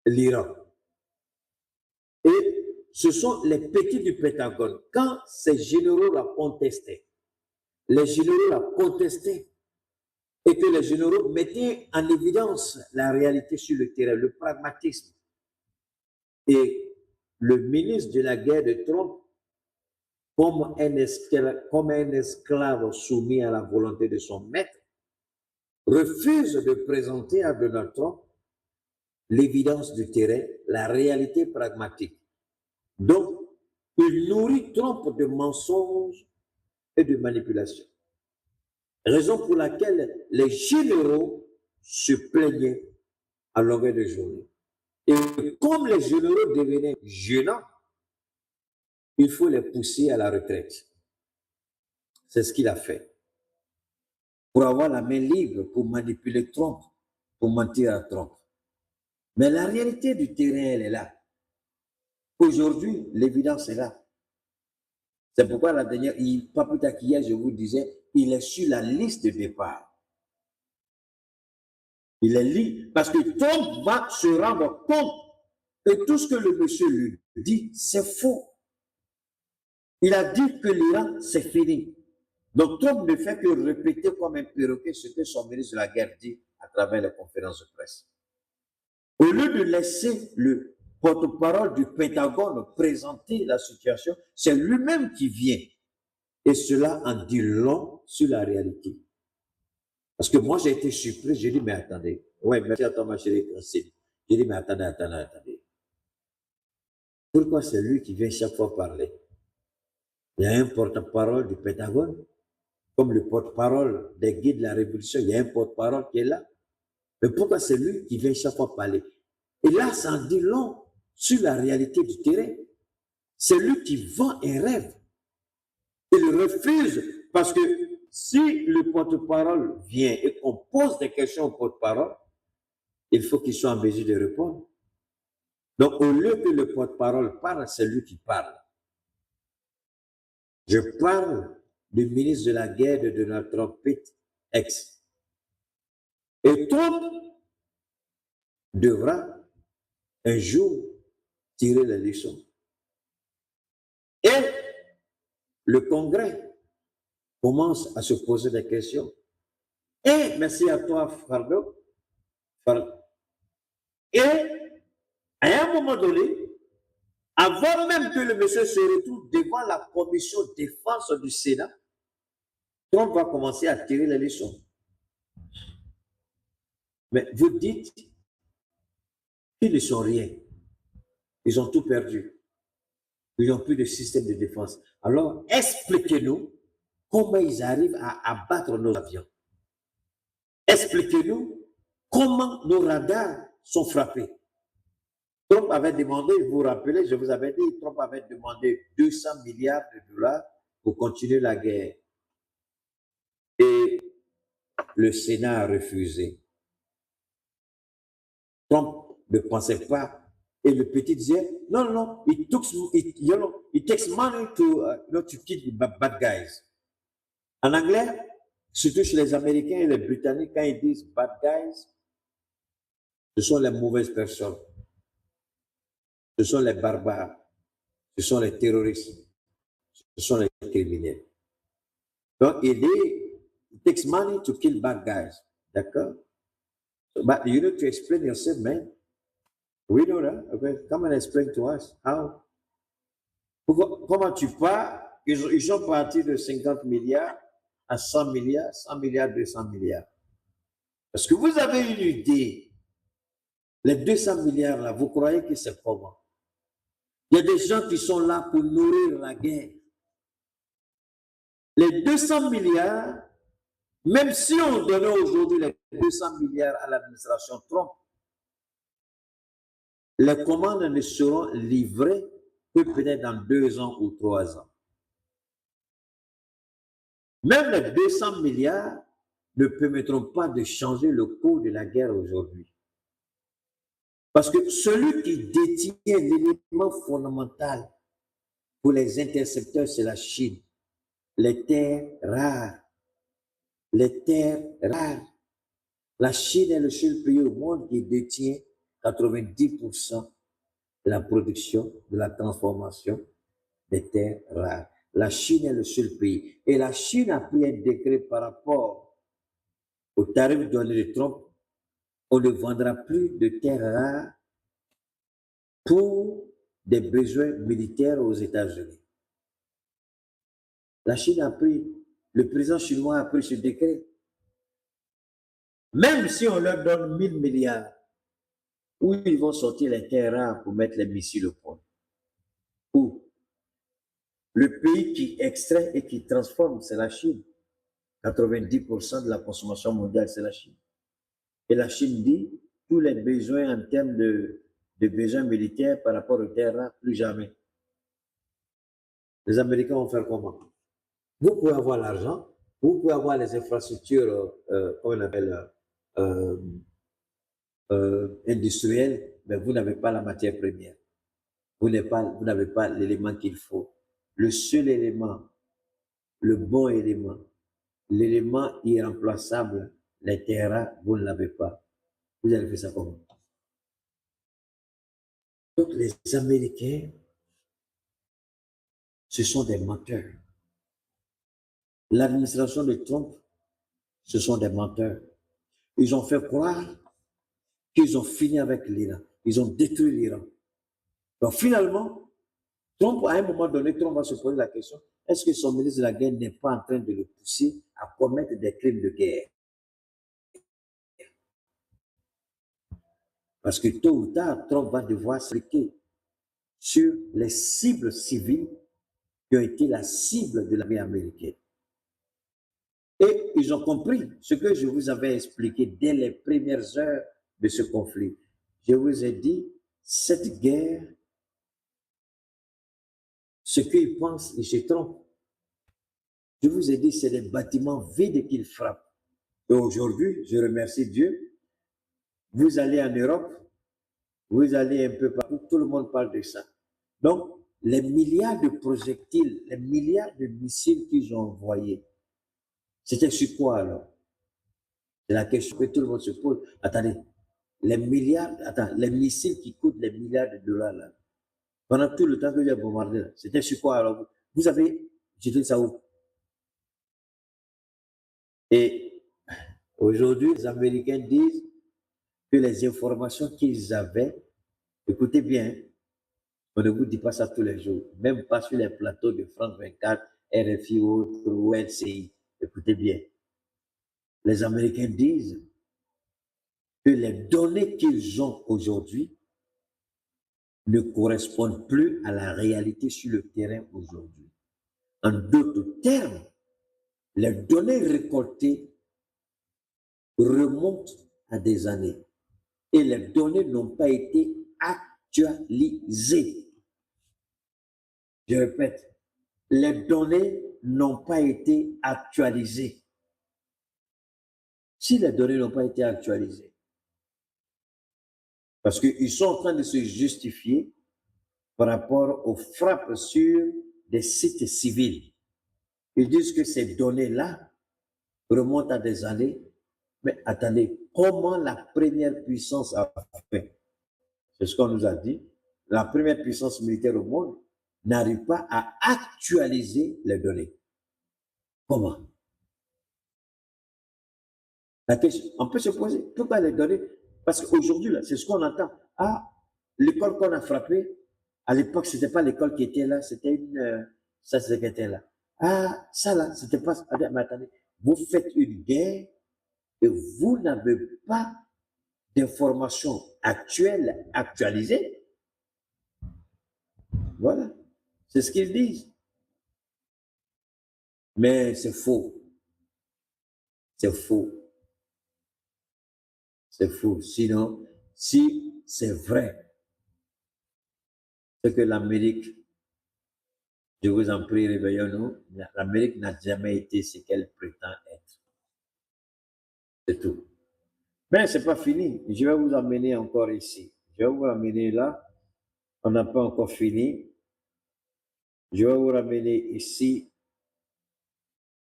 l'Iran. Et ce sont les petits du Pentagone. Quand ces généraux l'ont contesté, les généraux l'ont contesté, et que les généraux mettaient en évidence la réalité sur le terrain, le pragmatisme. Et le ministre de la guerre de Trump, comme un esclave soumis à la volonté de son maître, refuse de présenter à Donald Trump l'évidence du terrain, la réalité pragmatique. Donc, il nourrit Trump de mensonges et de manipulations. Raison pour laquelle les généraux se plaignaient à longueur de journée. Et comme les généraux devenaient gênants, il faut les pousser à la retraite. C'est ce qu'il a fait. Pour avoir la main libre, pour manipuler Trump, pour mentir à Trump. Mais la réalité du terrain, elle est là. Aujourd'hui, l'évidence est là. C'est pourquoi la dernière, pas plus tard qu'hier, je vous disais, il est sur la liste de départ. Il est libre parce que Trump va se rendre compte que tout ce que le monsieur lui dit, c'est faux. Il a dit que l'Iran, c'est fini. Donc Trump ne fait que répéter comme un perroquet ce que son ministre de la guerre dit à travers les conférences de presse. Au lieu de laisser porte-parole du Pentagone présenter la situation, c'est lui-même qui vient. Et cela en dit long sur la réalité. Parce que moi, j'ai été surpris, j'ai dit, mais attendez. Ouais, merci à toi, ma chérie. J'ai dit, mais attendez. Pourquoi c'est lui qui vient chaque fois parler? Il y a un porte-parole du Pentagone, comme le porte-parole des guides de la Révolution, il y a un porte-parole qui est là. Mais pourquoi c'est lui qui vient chaque fois parler? Et là, ça en dit long sur la réalité du terrain. C'est lui qui vend un rêve. Il refuse parce que si le porte-parole vient et qu'on pose des questions au porte-parole, il faut qu'il soit en mesure de répondre. Donc, au lieu que le porte-parole parle, c'est lui qui parle. Je parle du ministre de la guerre de Donald Trump, Pete X. Et Trump devra un jour tirer les leçons. Et le Congrès commence à se poser des questions. Et merci à toi, Fardo. Et à un moment donné, avant même que le monsieur se retrouve devant la commission défense du Sénat, Trump va commencer à tirer les leçons. Mais vous dites qu'ils ne sont rien. Ils ont tout perdu. Ils n'ont plus de système de défense. Alors, expliquez-nous comment ils arrivent à abattre nos avions. Expliquez-nous comment nos radars sont frappés. Trump avait demandé, vous vous rappelez, je vous avais dit, Trump avait demandé 200 milliards de dollars pour continuer la guerre. Et le Sénat a refusé. Trump ne pensait pas. Et le petit disait, non, it takes money to kill bad guys. En anglais, surtout chez les Américains et les Britanniques, quand ils disent bad guys, ce sont les mauvaises personnes. Ce sont les barbares. Ce sont les terroristes. Ce sont les criminels. Donc, il dit, it takes money to kill bad guys. D'accord? But you need to explain yourself, man. We know that. Okay, come and explain to us. How? Comment tu pars? Ils sont partis de 50 milliards à 100 milliards, 100 milliards, 200 milliards. Parce que vous avez une idée. Les 200 milliards là, vous croyez que c'est comment? Il y a des gens qui sont là pour nourrir la guerre. Les 200 milliards, même si on donnait aujourd'hui les 200 milliards à l'administration Trump, les commandes ne seront livrées que peut-être dans 2 ans ou 3 ans. Même les 200 milliards ne permettront pas de changer le cours de la guerre aujourd'hui. Parce que celui qui détient l'élément fondamental pour les intercepteurs, c'est la Chine. Les terres rares. Les terres rares. La Chine est le seul pays au monde qui détient 90% de la production, de la transformation des terres rares. La Chine est le seul pays. Et la Chine a pris un décret par rapport au tarif donné de Trump. On ne vendra plus de terres rares pour des besoins militaires aux États-Unis. La Chine a pris, le président chinois a pris ce décret. Même si on leur donne 1000 milliards, où ils vont sortir les terres rares pour mettre les missiles au point? Où? Le pays qui extrait et qui transforme, c'est la Chine. 90% de la consommation mondiale, c'est la Chine. Et la Chine dit, tous les besoins en termes de besoins militaires par rapport aux terres rares, plus jamais. Les Américains vont faire comment? Vous pouvez avoir l'argent, vous pouvez avoir les infrastructures, comment on appelle, industrielles, mais vous n'avez pas la matière première. Vous n'avez pas l'élément qu'il faut. Le seul élément, le bon élément, l'élément irremplaçable, les terres rares, vous ne l'avez pas. Vous allez faire ça comment? Donc les Américains, ce sont des menteurs. L'administration de Trump, ce sont des menteurs. Ils ont fait croire qu'ils ont fini avec l'Iran. Ils ont détruit l'Iran. Donc finalement, Trump, à un moment donné, Trump va se poser la question, est-ce que son ministre de la Guerre n'est pas en train de le pousser à commettre des crimes de guerre? Parce que tôt ou tard, Trump va devoir s'appliquer sur les cibles civiles qui ont été la cible de l'armée américaine. Et ils ont compris ce que je vous avais expliqué dès les premières heures de ce conflit. Je vous ai dit, cette guerre, ce qu'ils pensent, ils se trompent. Je vous ai dit, c'est des bâtiments vides qu'ils frappent. Et aujourd'hui, je remercie Dieu, vous allez en Europe, vous allez un peu partout, tout le monde parle de ça. Donc, les milliards de projectiles, les milliards de missiles qu'ils ont envoyés, c'était sur quoi alors? C'est la question que tout le monde se pose. Attendez, les missiles qui coûtent des milliards de dollars là, pendant tout le temps que j'ai bombardé, c'était sur quoi alors? Vous avez jeté ça où? Et aujourd'hui, les Américains disent que les informations qu'ils avaient, écoutez bien, on ne vous dit pas ça tous les jours, même pas sur les plateaux de France 24, RFI ou LCI. Écoutez bien, les Américains disent que les données qu'ils ont aujourd'hui ne correspondent plus à la réalité sur le terrain aujourd'hui. En d'autres termes, les données récoltées remontent à des années et les données n'ont pas été actualisées. Je répète, les données n'ont pas été actualisées. Si les données n'ont pas été actualisées, parce qu'ils sont en train de se justifier par rapport aux frappes sur des sites civils. Ils disent que ces données-là remontent à des années. Mais attendez, comment la première puissance a fait? C'est ce qu'on nous a dit. La première puissance militaire au monde n'arrive pas à actualiser les données. Comment? La question, on peut se poser, pourquoi les données? Parce qu'aujourd'hui, c'est ce qu'on entend. Ah, l'école qu'on a frappée, à l'époque, ce n'était pas l'école qui était là, c'était ça qui était là. Ah, ça là, c'était pas. Mais attendez, vous faites une guerre et vous n'avez pas d'informations actuelles, actualisées. Voilà, c'est ce qu'ils disent. Mais c'est faux. C'est faux. C'est faux. Sinon, si c'est vrai, c'est que l'Amérique, je vous en prie, réveillons-nous, l'Amérique n'a jamais été ce qu'elle prétend être. C'est tout. Mais ce n'est pas fini. Je vais vous amener encore ici. Je vais vous amener là. On n'a pas encore fini. Je vais vous ramener ici.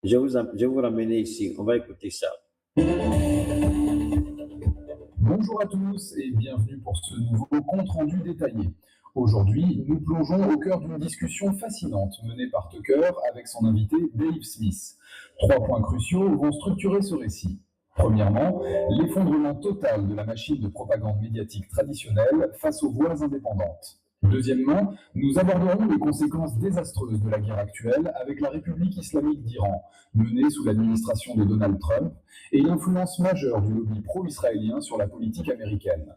Je vais vous ramener ici. On va écouter ça. Bonjour à tous et bienvenue pour ce nouveau compte-rendu détaillé. Aujourd'hui, nous plongeons au cœur d'une discussion fascinante menée par Tucker avec son invité Dave Smith. 3 points cruciaux vont structurer ce récit. Premièrement, l'effondrement total de la machine de propagande médiatique traditionnelle face aux voix indépendantes. Deuxièmement, nous aborderons les conséquences désastreuses de la guerre actuelle avec la République islamique d'Iran, menée sous l'administration de Donald Trump, et l'influence majeure du lobby pro-israélien sur la politique américaine.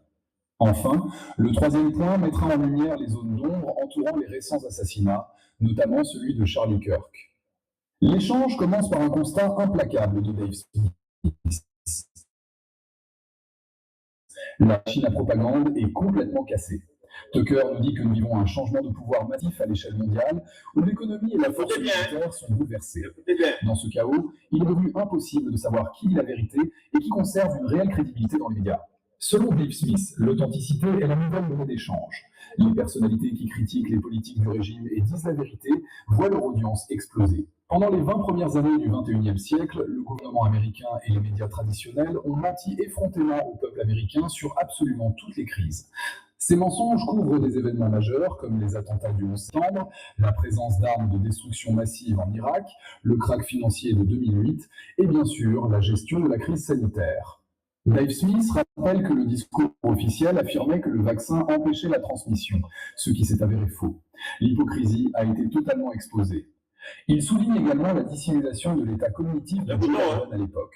Enfin, le troisième point mettra en lumière les zones d'ombre entourant les récents assassinats, notamment celui de Charlie Kirk. L'échange commence par un constat implacable de Dave Smith. La machine à propagande est complètement cassée. Tucker nous dit que nous vivons un changement de pouvoir massif à l'échelle mondiale, où l'économie et la force militaire sont bouleversées. Dans ce chaos, il est devenu impossible de savoir qui dit la vérité et qui conserve une réelle crédibilité dans les médias. Selon Dave Smith, l'authenticité est la nouvelle monnaie d'échange. Les personnalités qui critiquent les politiques du régime et disent la vérité voient leur audience exploser. Pendant les 20 premières années du XXIe siècle, le gouvernement américain et les médias traditionnels ont menti effrontément au peuple américain sur absolument toutes les crises. Ces mensonges couvrent des événements majeurs comme les attentats du 11 septembre, la présence d'armes de destruction massive en Irak, le krach financier de 2008 et bien sûr la gestion de la crise sanitaire. Dave Smith rappelle que le discours officiel affirmait que le vaccin empêchait la transmission, ce qui s'est avéré faux. L'hypocrisie a été totalement exposée. Il souligne également la dissimulation de l'état cognitif de Joe Biden à l'époque.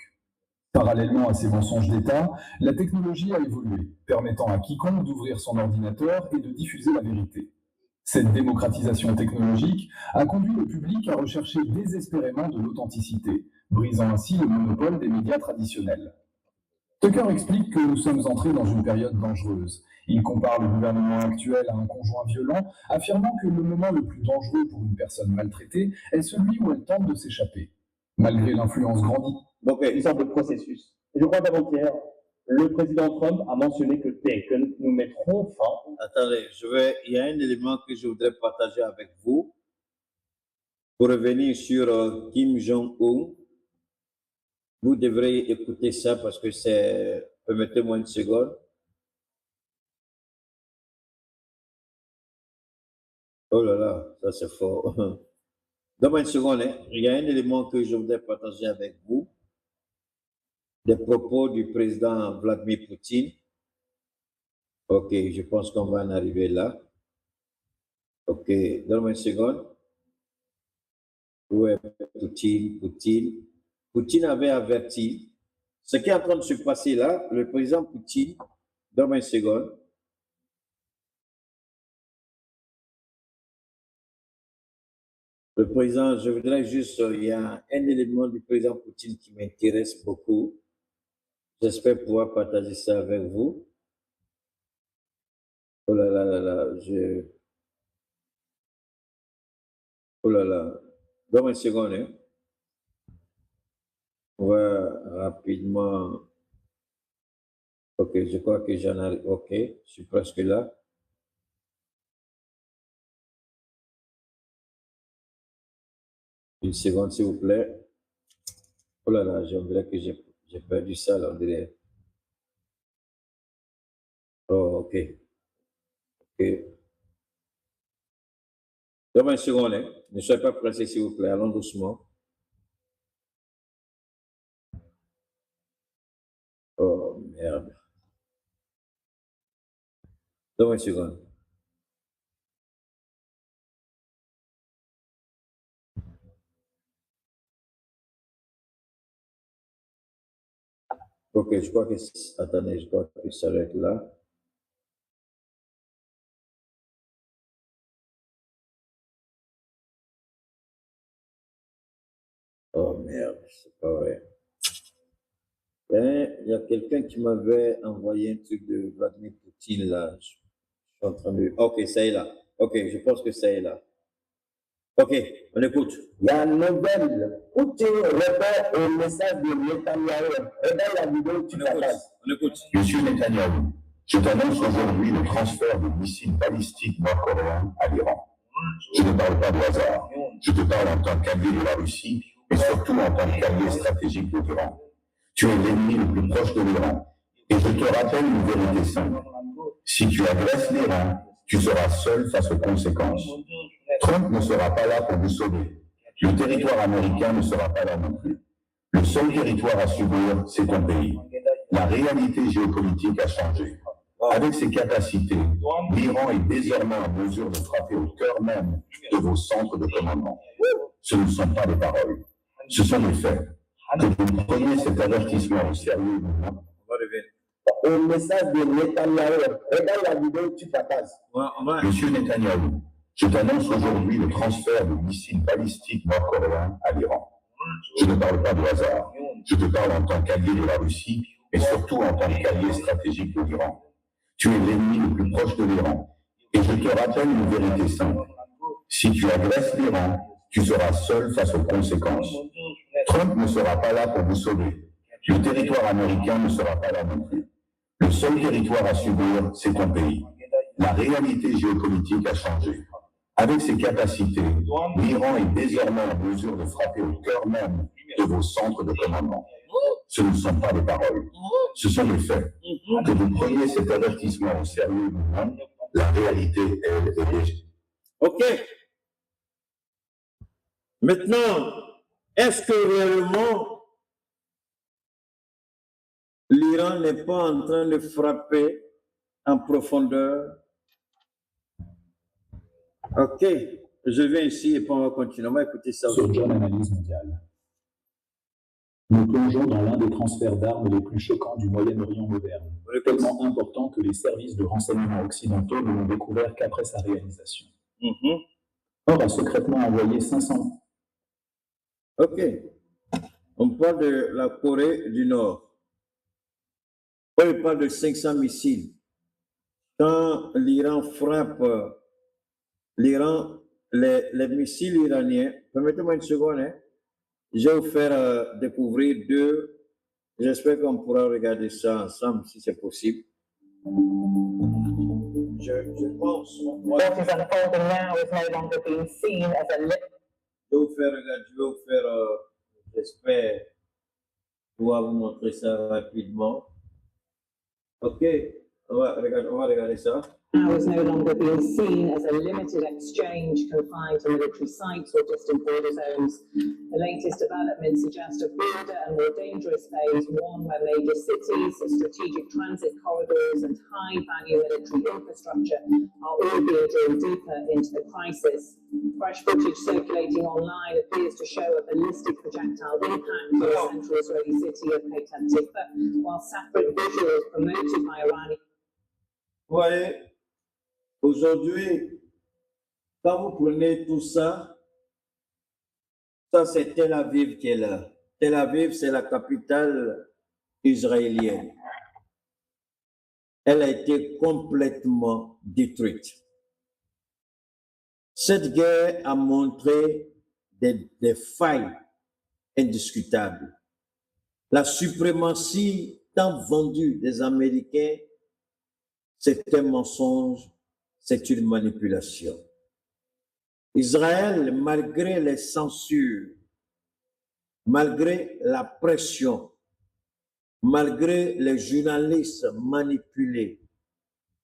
Parallèlement à ces mensonges d'État, la technologie a évolué, permettant à quiconque d'ouvrir son ordinateur et de diffuser la vérité. Cette démocratisation technologique a conduit le public à rechercher désespérément de l'authenticité, brisant ainsi le monopole des médias traditionnels. Tucker explique que nous sommes entrés dans une période dangereuse. Il compare le gouvernement actuel à un conjoint violent, affirmant que le moment le plus dangereux pour une personne maltraitée est celui où elle tente de s'échapper. Malgré l'influence grandie. Donc, une sorte de processus. Et je crois qu'avant-hier, le président Trump a mentionné que nous mettrons fin. Attendez, il y a un élément que je voudrais partager avec vous pour revenir sur Kim Jong-un. Vous devrez écouter ça parce que c'est... Permettez-moi une seconde. Oh là là, ça c'est fort. Donne-moi une seconde. Hein. Il y a un élément que je voudrais partager avec vous. Des propos du président Vladimir Poutine. Ok, je pense qu'on va en arriver là. Ok, donne-moi une seconde. Ouais, Poutine avait averti. Ce qui est en train de se passer là, le président Poutine, donne-moi une seconde. Le président, je voudrais juste, il y a un élément du président Poutine qui m'intéresse beaucoup. J'espère pouvoir partager ça avec vous. Oh là là là là, oh là là. Donne-moi une seconde, hein. On va rapidement... Ok, je crois que j'en arrive. Ok, je suis presque là. Une seconde, s'il vous plaît. Oh là là, j'aimerais que j'ai perdu ça, là, on dirait. Oh, ok. Ok. Donne-moi une seconde, hein. Ne soyez pas pressés, s'il vous plaît. Allons doucement. Oh, merde. Donne-moi une seconde. Ok, je crois que... Attendez, je crois que ça va être là. Oh merde, c'est pas vrai. Il y a quelqu'un qui m'avait envoyé un truc de Vladimir Poutine là. Je suis en train de... Ok, ça y est là. Ok, je pense que ça y est là. Ok, on écoute. La nouvelle, Poutine répond au message de Netanyahu. Regarde la vidéo, tu partages. On écoute. Monsieur Netanyahou, je t'annonce aujourd'hui le transfert de missiles balistiques nord-coréens à l'Iran. Je ne parle pas de hasard. Je te parle en tant qu'allié de la Russie et surtout en tant qu'allié stratégique de l'Iran. Tu es l'ennemi le plus proche de l'Iran. Et je te rappelle une vérité simple. Si tu agresses l'Iran, tu seras seul face aux conséquences. Trump ne sera pas là pour vous sauver. Le territoire américain ne sera pas là non plus. Le seul territoire à subir, c'est ton pays. La réalité géopolitique a changé. Avec ses capacités, l'Iran est désormais en mesure de frapper au cœur même de vos centres de commandement. Ce ne sont pas des paroles, ce sont des faits. Que vous preniez cet avertissement au sérieux ou non. Au message de Netanyahu, regarde la vidéo, tu partages. Monsieur Netanyahou, je t'annonce aujourd'hui le transfert de missiles balistiques nord-coréens à l'Iran. Je ne parle pas de hasard. Je te parle en tant qu'allié de la Russie et surtout en tant qu'allié stratégique de l'Iran. Tu es l'ennemi le plus proche de l'Iran. Et je te rappelle une vérité simple. Si tu agresses l'Iran, tu seras seul face aux conséquences. Trump ne sera pas là pour vous sauver. Le territoire américain ne sera pas là non plus. Le seul territoire à subir, c'est ton pays. La réalité géopolitique a changé. Avec ses capacités, l'Iran est désormais en mesure de frapper au cœur même de vos centres de commandement. Ce ne sont pas des paroles, ce sont des faits. Que vous preniez cet avertissement au sérieux ou non, la réalité, elle, est déjà. Ok. Maintenant, est-ce que réellement l'Iran n'est pas en train de frapper en profondeur. Ok, je viens ici et puis on va continuer. On va écouter ça. Sur John Analyse Mondiale. Nous plongeons dans l'un des transferts d'armes les plus choquants du Moyen-Orient moderne, tellement important que les services de renseignement occidentaux ne l'ont découvert qu'après sa réalisation. Or a secrètement envoyé 500. Ok, on parle de la Corée du Nord. On parle de 500 missiles. Quand l'Iran frappe l'Iran, les missiles iraniens, permettez-moi une seconde, hein. Je vais vous faire découvrir deux. J'espère qu'on pourra regarder ça ensemble si c'est possible. Je pense. What is unfolding now is no longer being seen as a Je vais vous faire regarder, j'espère pouvoir vous montrer ça rapidement. Ok, on va regarder ça. now is no longer being seen as a limited exchange confined to military sites or distant border zones. The latest developments suggest a broader and more dangerous phase, one where major cities, strategic transit corridors, and high-value military infrastructure are all being drawn deeper into the crisis. Fresh footage circulating online appears to show a ballistic projectile impact on the central Israeli city of Petah Tikva, while separate visuals promoted by Iranian. Vous voyez, aujourd'hui, quand vous prenez tout ça, ça c'est Tel Aviv qui est là. Tel Aviv, c'est la capitale israélienne. Elle a été complètement détruite. Cette guerre a montré des failles indiscutables. La suprématie tant vendue des Américains, c'est un mensonge, c'est une manipulation. Israël, malgré les censures, malgré la pression, malgré les journalistes manipulés,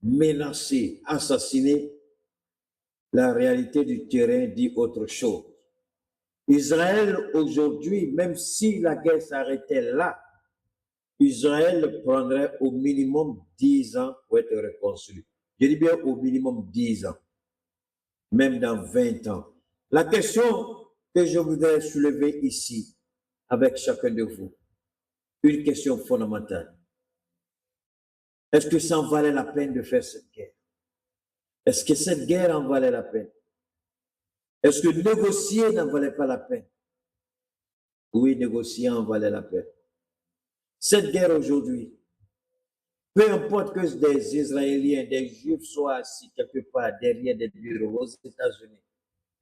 menacés, assassinés, la réalité du terrain dit autre chose. Israël, aujourd'hui, même si la guerre s'arrêtait là, Israël prendrait au minimum 10 ans pour être reconstruit. Je dis bien au minimum 10 ans, même dans 20 ans. La question que je voudrais soulever ici, avec chacun de vous, une question fondamentale. Est-ce que ça en valait la peine de faire cette guerre? Est-ce que cette guerre en valait la peine? Est-ce que négocier n'en valait pas la peine? Oui, négocier en valait la peine. Cette guerre aujourd'hui, peu importe que des Israéliens, des Juifs soient assis quelque part derrière des bureaux aux États-Unis,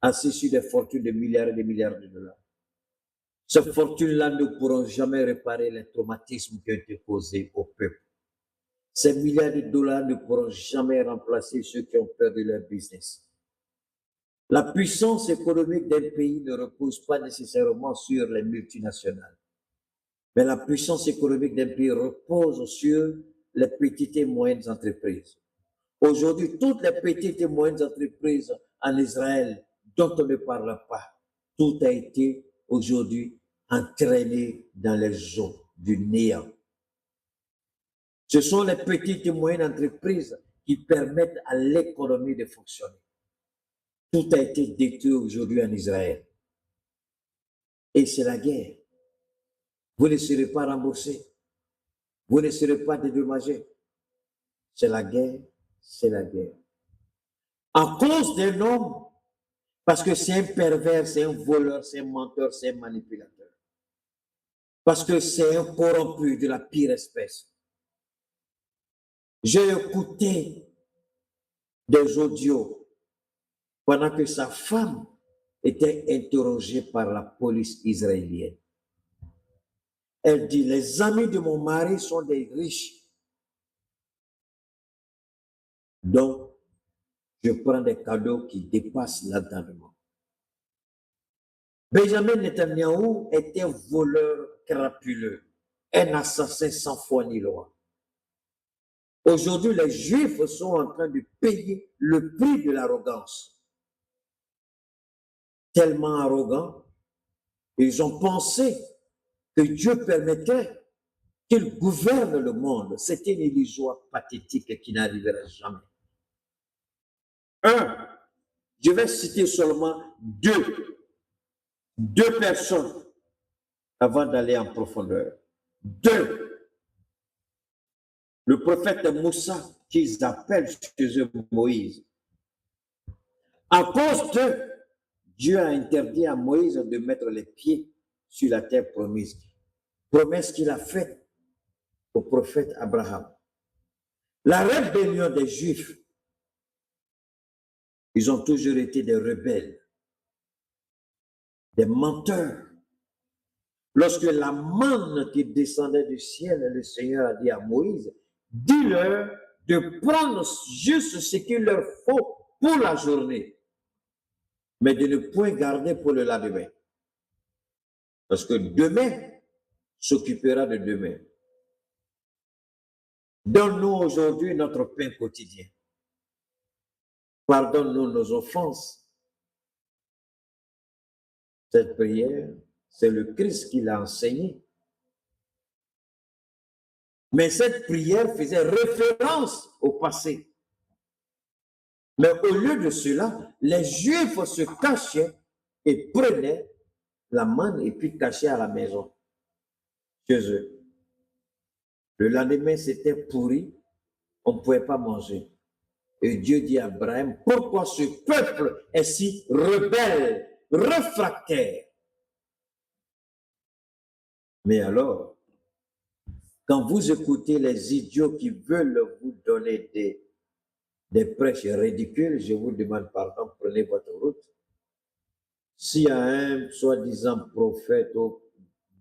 assis sur des fortunes de milliards et de milliards de dollars, ces fortunes-là ne pourront jamais réparer les traumatismes qui ont été causés au peuple. Ces milliards de dollars ne pourront jamais remplacer ceux qui ont perdu leur business. La puissance économique d'un pays ne repose pas nécessairement sur les multinationales. Mais la puissance économique d'un pays repose sur les petites et moyennes entreprises. Aujourd'hui, toutes les petites et moyennes entreprises en Israël dont on ne parle pas, tout a été aujourd'hui entraîné dans les eaux du néant. Ce sont les petites et moyennes entreprises qui permettent à l'économie de fonctionner. Tout a été détruit aujourd'hui en Israël. Et c'est la guerre. Vous ne serez pas remboursé. Vous ne serez pas dédommagé. C'est la guerre, c'est la guerre. À cause d'un homme, parce que c'est un pervers, c'est un voleur, c'est un menteur, c'est un manipulateur. Parce que c'est un corrompu de la pire espèce. J'ai écouté des audios pendant que sa femme était interrogée par la police israélienne. Elle dit, les amis de mon mari sont des riches. Donc, je prends des cadeaux qui dépassent l'entendement. Benjamin Netanyahu était un voleur crapuleux, un assassin sans foi ni loi. Aujourd'hui, les Juifs sont en train de payer le prix de l'arrogance. Tellement arrogants, ils ont pensé que Dieu permettrait qu'il gouverne le monde, c'est une illusion pathétique qui n'arrivera jamais. Je vais citer seulement deux personnes avant d'aller en profondeur. Deux, le prophète Moussa, qu'ils appellent chez eux Moïse. À cause d'eux, Dieu a interdit à Moïse de mettre les pieds sur la terre promise. Promesse qu'il a faite au prophète Abraham. La rébellion des Juifs, ils ont toujours été des rebelles, des menteurs. Lorsque la manne qui descendait du ciel, le Seigneur a dit à Moïse, dis-leur de prendre juste ce qu'il leur faut pour la journée, mais de ne point garder pour le lendemain. Parce que demain s'occupera de demain. Donne-nous aujourd'hui notre pain quotidien. Pardonne-nous nos offenses. Cette prière, c'est le Christ qui l'a enseignée. Mais cette prière faisait référence au passé. Mais au lieu de cela, les Juifs se cachaient et prenaient la manne et puis cachaient à la maison, chez eux. Le lendemain, c'était pourri, on ne pouvait pas manger. Et Dieu dit à Abraham, pourquoi ce peuple est si rebelle, réfractaire? Mais alors, quand vous écoutez les idiots qui veulent vous donner des prêches ridicules, je vous demande pardon, prenez votre route. S'il y a un soi-disant prophète ou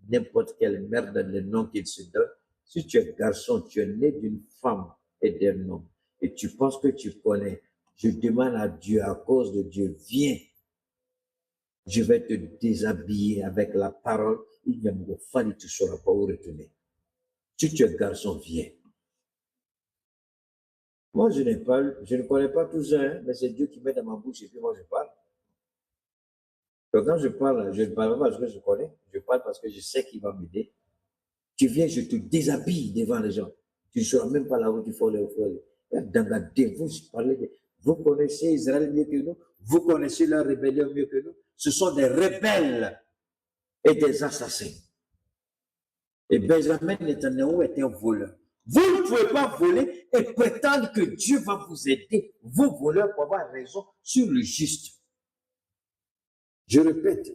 n'importe quelle merde de nom qu'il se donne, si tu es garçon, tu es né d'une femme et d'un homme, et tu penses que tu connais, je demande à Dieu, à cause de Dieu, viens. Je vais te déshabiller avec la parole. Il n'y a pas fallu, tu ne sauras pas où retourner. Si tu es garçon, viens. Moi, je ne connais pas tout ça, hein, mais c'est Dieu qui met dans ma bouche et puis moi, je parle. Donc, quand je parle, je ne parle pas parce que je connais, je parle parce que je sais qu'il va m'aider. Tu viens, je te déshabille devant les gens. Tu ne sauras même pas là où il faut aller. Dans la dévotion, vous connaissez Israël mieux que nous, vous connaissez leur rébellion mieux que nous. Ce sont des rebelles et des assassins. Et Benjamin Netanyahu était un voleur. Vous ne pouvez pas voler et prétendre que Dieu va vous aider, vous voleurs, pour avoir raison sur le juste. Je répète,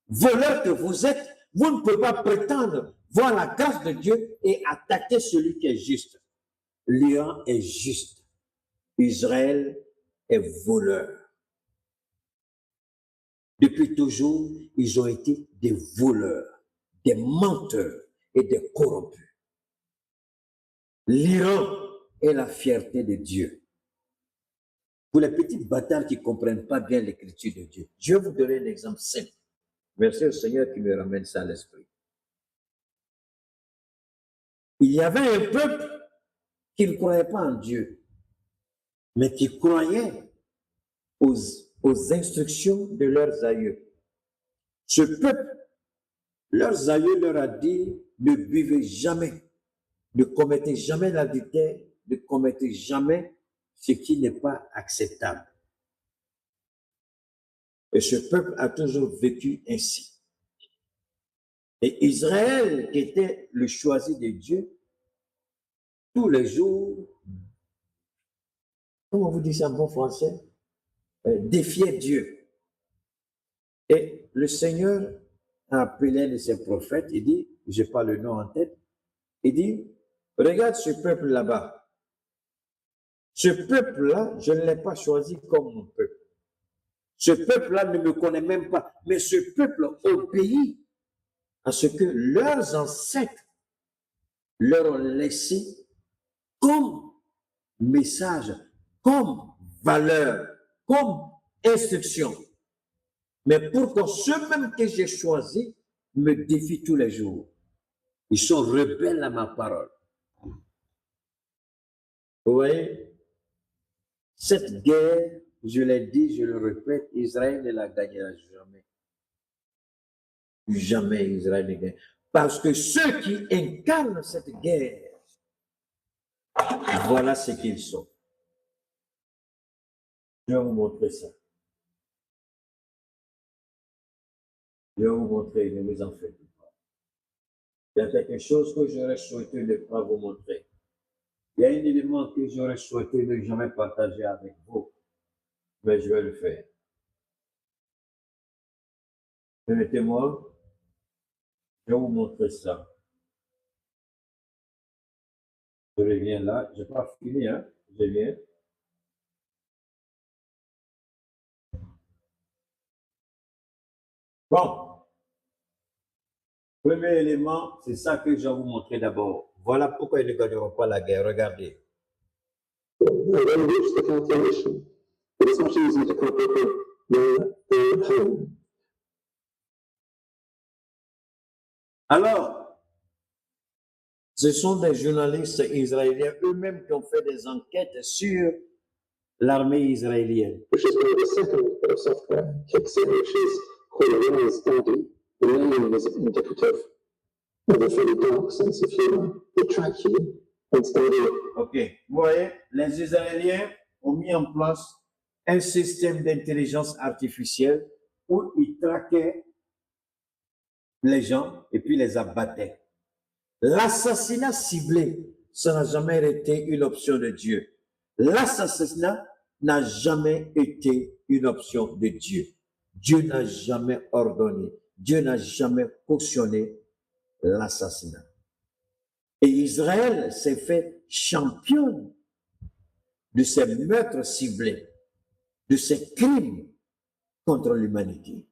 voleur que vous êtes, vous ne pouvez pas prétendre voir la grâce de Dieu et attaquer celui qui est juste. L'Iran est juste. Israël est voleur. Depuis toujours, ils ont été des voleurs, des menteurs et des corrompus. L'Iran est la fierté de Dieu. Pour les petites bâtards qui ne comprennent pas bien l'écriture de Dieu, je vais vous donner un exemple simple. Merci au Seigneur qui me ramène ça à l'esprit. Il y avait un peuple qui ne croyait pas en Dieu, mais qui croyait aux instructions de leurs aïeux. Ce peuple, leurs aïeux leur a dit, ne buvez jamais, ne commettez jamais l'adultère, ne commettez jamais ce qui n'est pas acceptable. Et ce peuple a toujours vécu ainsi. Et Israël, qui était le choisi de Dieu, tous les jours, comment vous dites ça en bon français, défiait Dieu. Et le Seigneur a appelé un de ses prophètes, il dit, je n'ai pas le nom en tête, il dit, regarde ce peuple là-bas. Ce peuple-là, je ne l'ai pas choisi comme mon peuple. Ce peuple-là ne me connaît même pas, mais ce peuple obéit à ce que leurs ancêtres leur ont laissé comme message, comme valeur, comme instruction. Mais pourquoi ceux mêmes que j'ai choisis me défient tous les jours? Ils sont rebelles à ma parole. Vous voyez, cette guerre, je l'ai dit, je le répète, Israël ne la gagnera jamais. Jamais Israël ne gagne. Parce que ceux qui incarnent cette guerre, voilà ce qu'ils sont. Je vais vous montrer ça. Je vais vous montrer, ne vous en faites pas. Il y a quelque chose que j'aurais souhaité ne pas vous montrer. Il y a un élément que j'aurais souhaité ne jamais partager avec vous, mais je vais le faire. Permettez-moi, je vais vous montrer ça. Je reviens là, je n'ai pas fini, hein? Je viens. Bon, premier élément, c'est ça que je vais vous montrer d'abord. Voilà pourquoi ils ne gagneront pas la guerre. Regardez. When we reach the calculation, it is much easier to comprehend their home. Alors, ce sont des journalistes israéliens eux-mêmes qui ont fait des enquêtes sur l'armée israélienne. Which is where the second bit of software kicks in, which is called Rise Daddy. The name is indicative of a very dark sense of humor. They track you and study. OK. Vous voyez, les Israéliens ont mis en place un système d'intelligence artificielle où ils traquaient les gens et puis les abattaient. L'assassinat ciblé, ça n'a jamais été une option de Dieu. L'assassinat n'a jamais été une option de Dieu. Dieu n'a jamais ordonné, Dieu n'a jamais cautionné l'assassinat. Et Israël s'est fait champion de ces meurtres ciblés, de ces crimes contre l'humanité.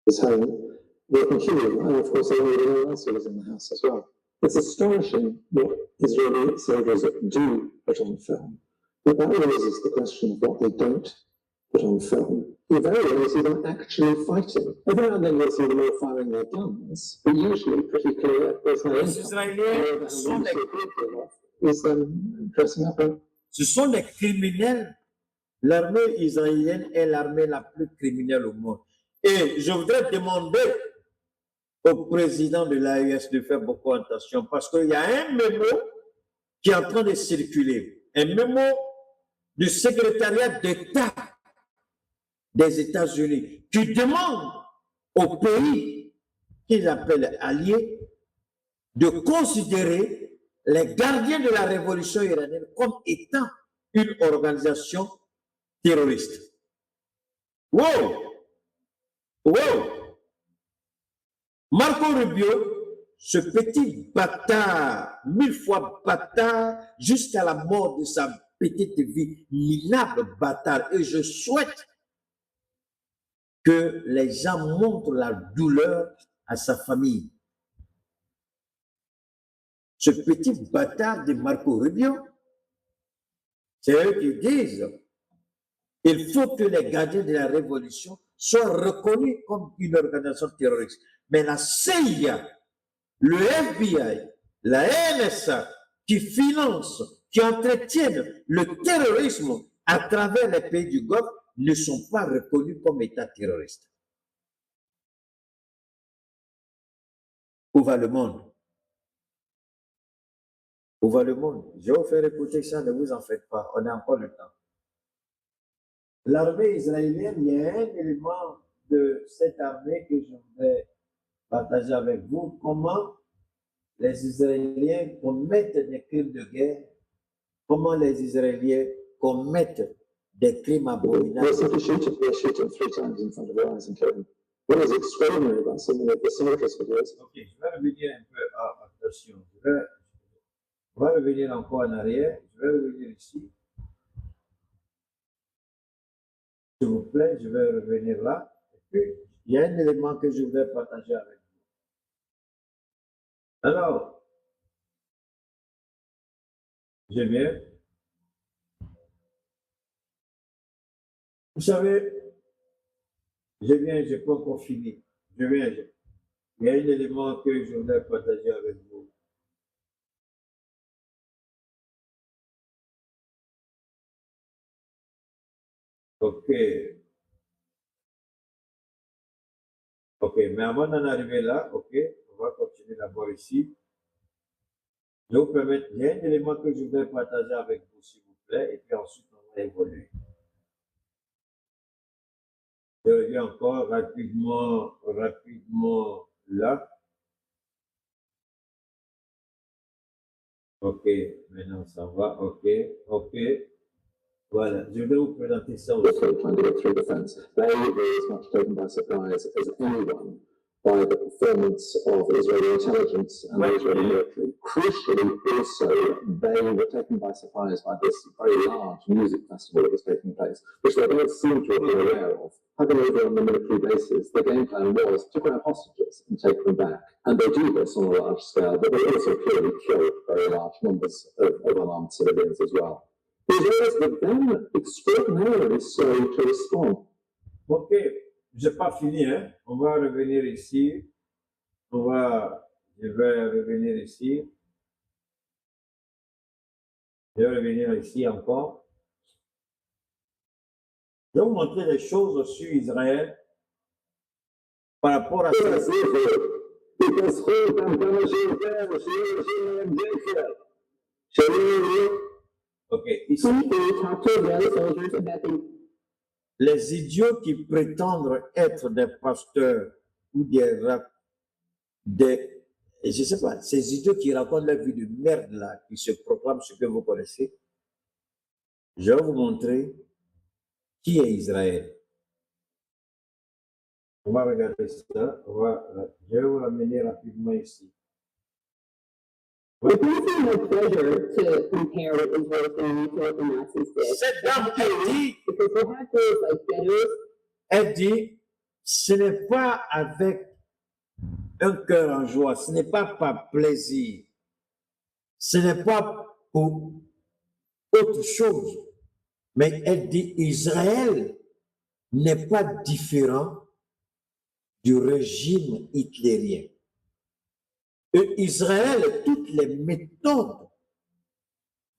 His home, they continue, and of course everyone else was in the house as well. It's astonishing what Israeli soldiers do put on film, but that raises the question of what they don't put on film. You very rarely see them actually fighting. Every now and then you'll see them all firing their guns, but usually pretty clear there's no Les impact. Israéliens sont des, Is them dressing up in ce sont des criminels. L'armée israélienne est l'armée la plus criminelle au monde. Et je voudrais demander au président de l'AES de faire beaucoup attention parce qu'il y a un mémo qui est en train de circuler. Un mémo du secrétariat d'État des États-Unis qui demande aux pays qu'ils appellent alliés de considérer les gardiens de la révolution iranienne comme étant une organisation terroriste. Wow! Wow! Marco Rubio, ce petit bâtard, 1000 fois bâtard, jusqu'à la mort de sa petite vie, minable bâtard. Et je souhaite que les gens montrent la douleur à sa famille. Ce petit bâtard de Marco Rubio, c'est eux qui disent il faut que les gardiens de la révolution soient reconnus comme une organisation terroriste. Mais la CIA, le FBI, la NSA, qui financent, qui entretiennent le terrorisme à travers les pays du Golfe, ne sont pas reconnus comme État terroriste. Où va le monde? Où va le monde? Je vais vous faire écouter ça, ne vous en faites pas, on a encore le temps. L'armée israélienne, il y a un élément de cette armée que je voudrais partager avec vous. Comment les Israéliens commettent des crimes de guerre, comment les Israéliens commettent des crimes abominables. They simply shoot him. They shoot him 3 times in front of their eyes and kill him. What is extraordinary about some of the soldiers videos? Ok, je vais revenir un peu à attention. On va revenir encore en arrière. Je vais revenir ici. S'il vous plaît, je vais revenir là. Et puis, il y a un élément que je voudrais partager avec vous. Alors, je viens. Vous savez, je viens, je n'ai pas encore fini. Je viens. Il y a un élément que je voudrais partager avec vous. Ok. Ok. mais avant d'en arriver là, ok, on va continuer d'abord ici. Je vais vous permettre, il y a un élément que je voudrais partager avec vous, s'il vous plaît, et puis ensuite on va évoluer. Je reviens encore rapidement là. Ok, maintenant ça va, ok. Voilà, je vais vous présenter ça aussi. Also trying to get through the fence. They were as much taken by surprise as anyone by the performance of Israeli intelligence and the Israeli military. Crucially, also, they were taken by surprise by this very large music festival that was taking place, which they don't seem to have been aware of. Having over on the military bases, the game plan was to grab hostages and take them back. And they do this on a large scale, but they also clearly kill very large numbers of unarmed civilians as well. Israelis were then extraordinarily slow to respond. Ok, je n'ai pas fini, hein. On va revenir ici. Je vais revenir ici. Je vais revenir ici encore. Je vais vous montrer des choses sur Israël par rapport à ça. Ok, ici, les idiots qui prétendent être des pasteurs ou je sais pas, ces idiots qui racontent leur vie de merde là, qui se proclament ce que vous connaissez, je vais vous montrer qui est Israël. On va regarder ça, je vais vous ramener rapidement ici. It gives me no pleasure to compare what Israel is doing to what the Nazis did. Cette dame, elle dit, Because we have those like ghettos. elle dit, ce n'est pas avec un cœur en joie, ce n'est pas par plaisir, ce n'est pas pour autre chose, mais elle dit Israël n'est pas différent du régime hitlérien. Et Israël, toutes les méthodes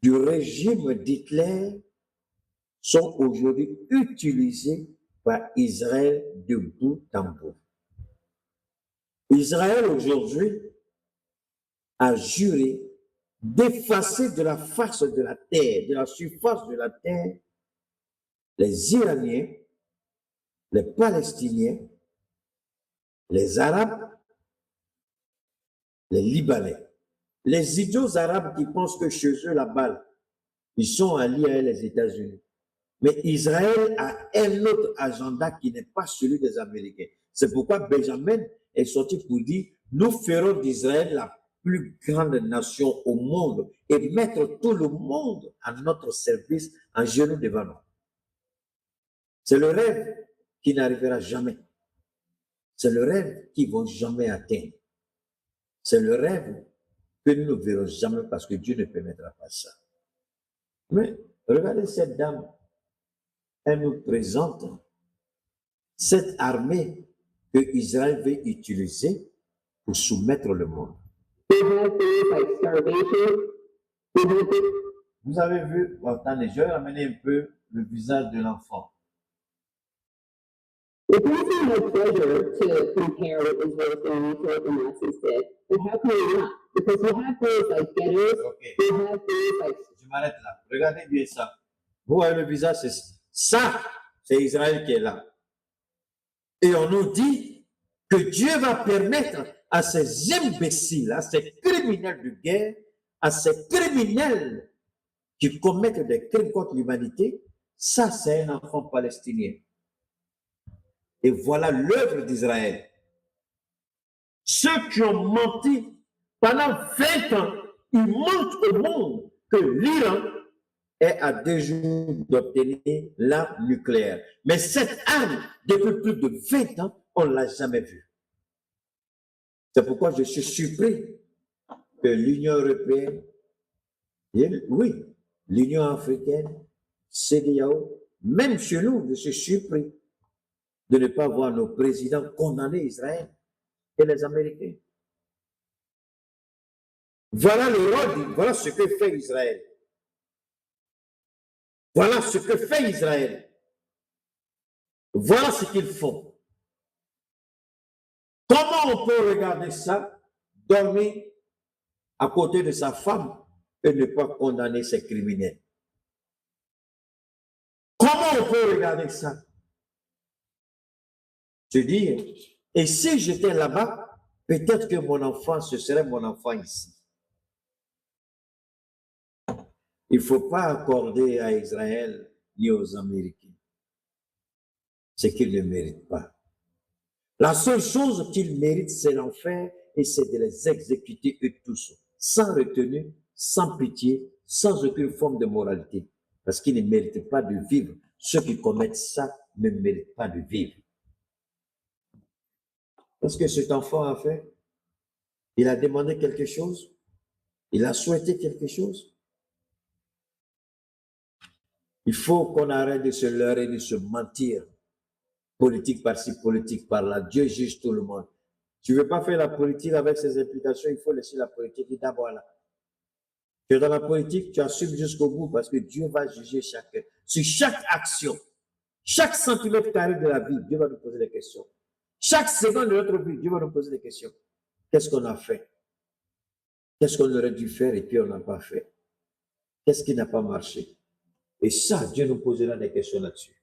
du régime d'Hitler sont aujourd'hui utilisées par Israël de bout en bout. Israël aujourd'hui a juré d'effacer de la face de la terre, de la surface de la terre, les Iraniens, les Palestiniens, les Arabes, les Libanais. Les idiots arabes qui pensent que chez eux, la balle, ils sont alliés avec les États-Unis. Mais Israël a un autre agenda qui n'est pas celui des Américains. C'est pourquoi Benjamin est sorti pour dire, nous ferons d'Israël la plus grande nation au monde et mettre tout le monde à notre service en genoux devant nous. C'est le rêve qui n'arrivera jamais. C'est le rêve qu'ils ne vont jamais atteindre. C'est le rêve que nous ne verrons jamais parce que Dieu ne permettra pas ça. Mais regardez cette dame. Elle nous présente cette armée que Israël veut utiliser pour soumettre le monde. Vous avez vu, attendez, je vais ramener un peu le visage de l'enfant. It gives me no pleasure to compare what Israel is doing to what the Nazis did. But how can we not? Because we have things like ghettos, Okay. we have things like... Je m'arrête là. Regardez bien ça. Vous voyez le visage, c'est ça, c'est Israël qui est là. Et on nous dit que Dieu va permettre à ces imbéciles, à ces criminels de guerre, à ces criminels qui commettent des crimes contre l'humanité, ça c'est un enfant palestinien. Et voilà l'œuvre d'Israël. Ceux qui ont menti pendant 20 ans, ils montrent au monde que l'Iran est à 2 jours d'obtenir l'arme nucléaire. Mais cette arme, depuis plus de 20 ans, on ne l'a jamais vue. C'est pourquoi je suis surpris que l'Union européenne, oui, l'Union africaine, CEDEAO, même chez nous, je suis surpris de ne pas voir nos présidents condamner Israël et les Américains. Voilà le rôle, voilà ce que fait Israël. Voilà ce que fait Israël. Voilà ce qu'ils font. Comment on peut regarder ça, dormir à côté de sa femme et ne pas condamner ces criminels? Comment on peut regarder ça? Je dis, et si j'étais là-bas, peut-être que mon enfant, ce serait mon enfant ici. Il ne faut pas accorder à Israël ni aux Américains ce qu'ils ne méritent pas. La seule chose qu'ils méritent, c'est l'enfer et c'est de les exécuter eux tous, sans retenue, sans pitié, sans aucune forme de moralité. Parce qu'ils ne méritent pas de vivre. Ceux qui commettent ça ne méritent pas de vivre. Parce que cet enfant a fait, il a demandé quelque chose, il a souhaité quelque chose. Il faut qu'on arrête de se leurrer, de se mentir. Politique par-ci, politique par-là. Dieu juge tout le monde. Tu ne veux pas faire la politique avec ses implications, il faut laisser la politique d'abord là. Tu es dans la politique, tu assumes jusqu'au bout parce que Dieu va juger chacun. Sur chaque action, chaque centimètre carré de la vie, Dieu va nous poser des questions. Chaque seconde de notre vie, Dieu va nous poser des questions. Qu'est-ce qu'on a fait? Qu'est-ce qu'on aurait dû faire et puis on n'a pas fait? Qu'est-ce qui n'a pas marché? Et ça, Dieu nous posera des questions là-dessus.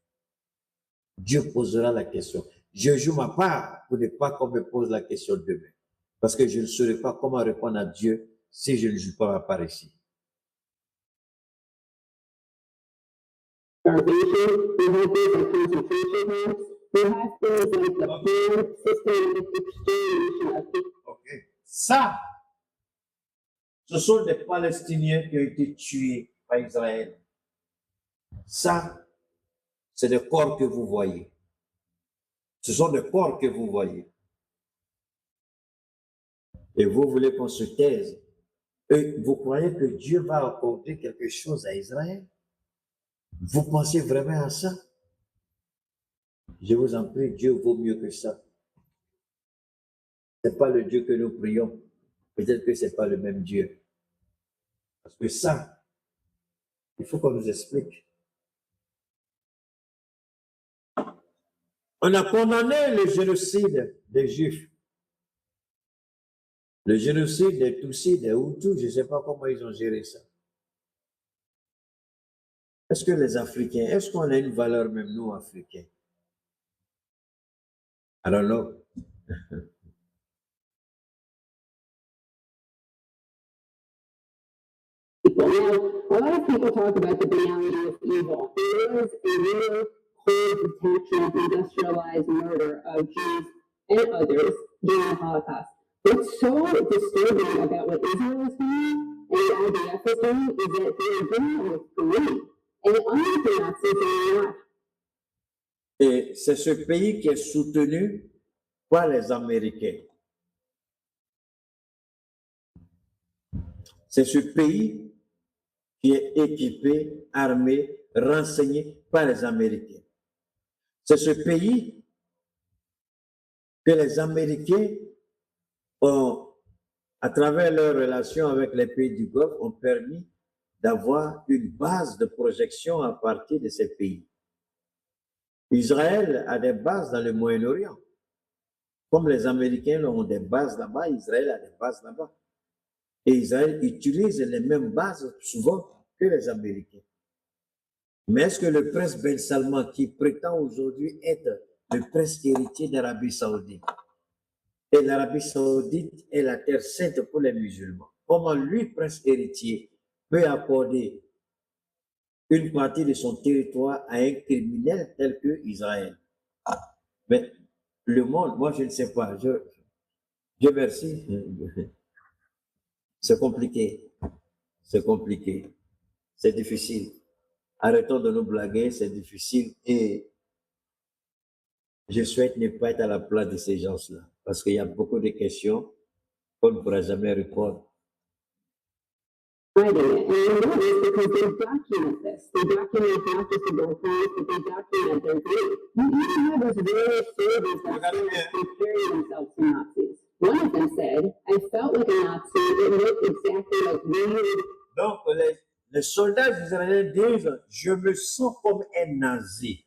Dieu posera la question. Je joue ma part pour ne pas qu'on me pose la question demain. Parce que je ne saurais pas comment répondre à Dieu si je ne joue pas ma part ici. Starvation, we have things like concentration camps, we have things like the planned systematic extermination of people. Okay. Ça, ce sont des Palestiniens qui ont été tués par Israël. Ça, c'est des corps que vous voyez. Ce sont des corps que vous voyez. Et vous voulez qu'on se taise. Et vous croyez que Dieu va accorder quelque chose à Israël? Vous pensez vraiment à ça? Je vous en prie, Dieu vaut mieux que ça. Ce n'est pas le Dieu que nous prions. Peut-être que ce n'est pas le même Dieu. Parce que ça, il faut qu'on nous explique. On a condamné le génocide des Juifs. Le génocide des Tutsis, des Hutus, je ne sais pas comment ils ont géré ça. Est-ce que les Africains, est-ce qu'on a une valeur même nous, Africains? I don't know. Now, a lot of people talk about the banality of evil. There is a real cold detection of industrialized murder of Jews and others during the Holocaust. What's so disturbing about what Israel is doing and the IDF is doing is that they are doing it with greed. And unlike the Nazis, they are not. Et c'est ce pays qui est soutenu par les Américains. C'est ce pays qui est équipé, armé, renseigné par les Américains. C'est ce pays que les Américains ont, à travers leurs relations avec les pays du Golfe, ont permis d'avoir une base de projection à partir de ces pays. Israël a des bases dans le Moyen-Orient. Comme les Américains ont des bases là-bas, Israël a des bases là-bas. Et Israël utilise les mêmes bases souvent que les Américains. Mais est-ce que le prince Ben Salman, qui prétend aujourd'hui être le prince héritier d'Arabie Saoudite, et l'Arabie Saoudite est la terre sainte pour les musulmans, comment lui, prince héritier, peut accorder une partie de son territoire à un criminel tel que Israël? Mais le monde, moi je ne sais pas, Dieu merci. C'est compliqué, c'est compliqué, c'est difficile. Arrêtons de nous blaguer, c'est difficile et je souhaite ne pas être à la place de ces gens-là parce qu'il y a beaucoup de questions qu'on ne pourra jamais répondre. Writing it. And you know this because they document this. They document not just their crimes, but they document their greed. You even have those various surveys that say comparing themselves to Nazis. One of them said, I felt like a Nazi, it looked exactly like weird. Donc, les soldats israéliens disent, je me sens comme un nazi,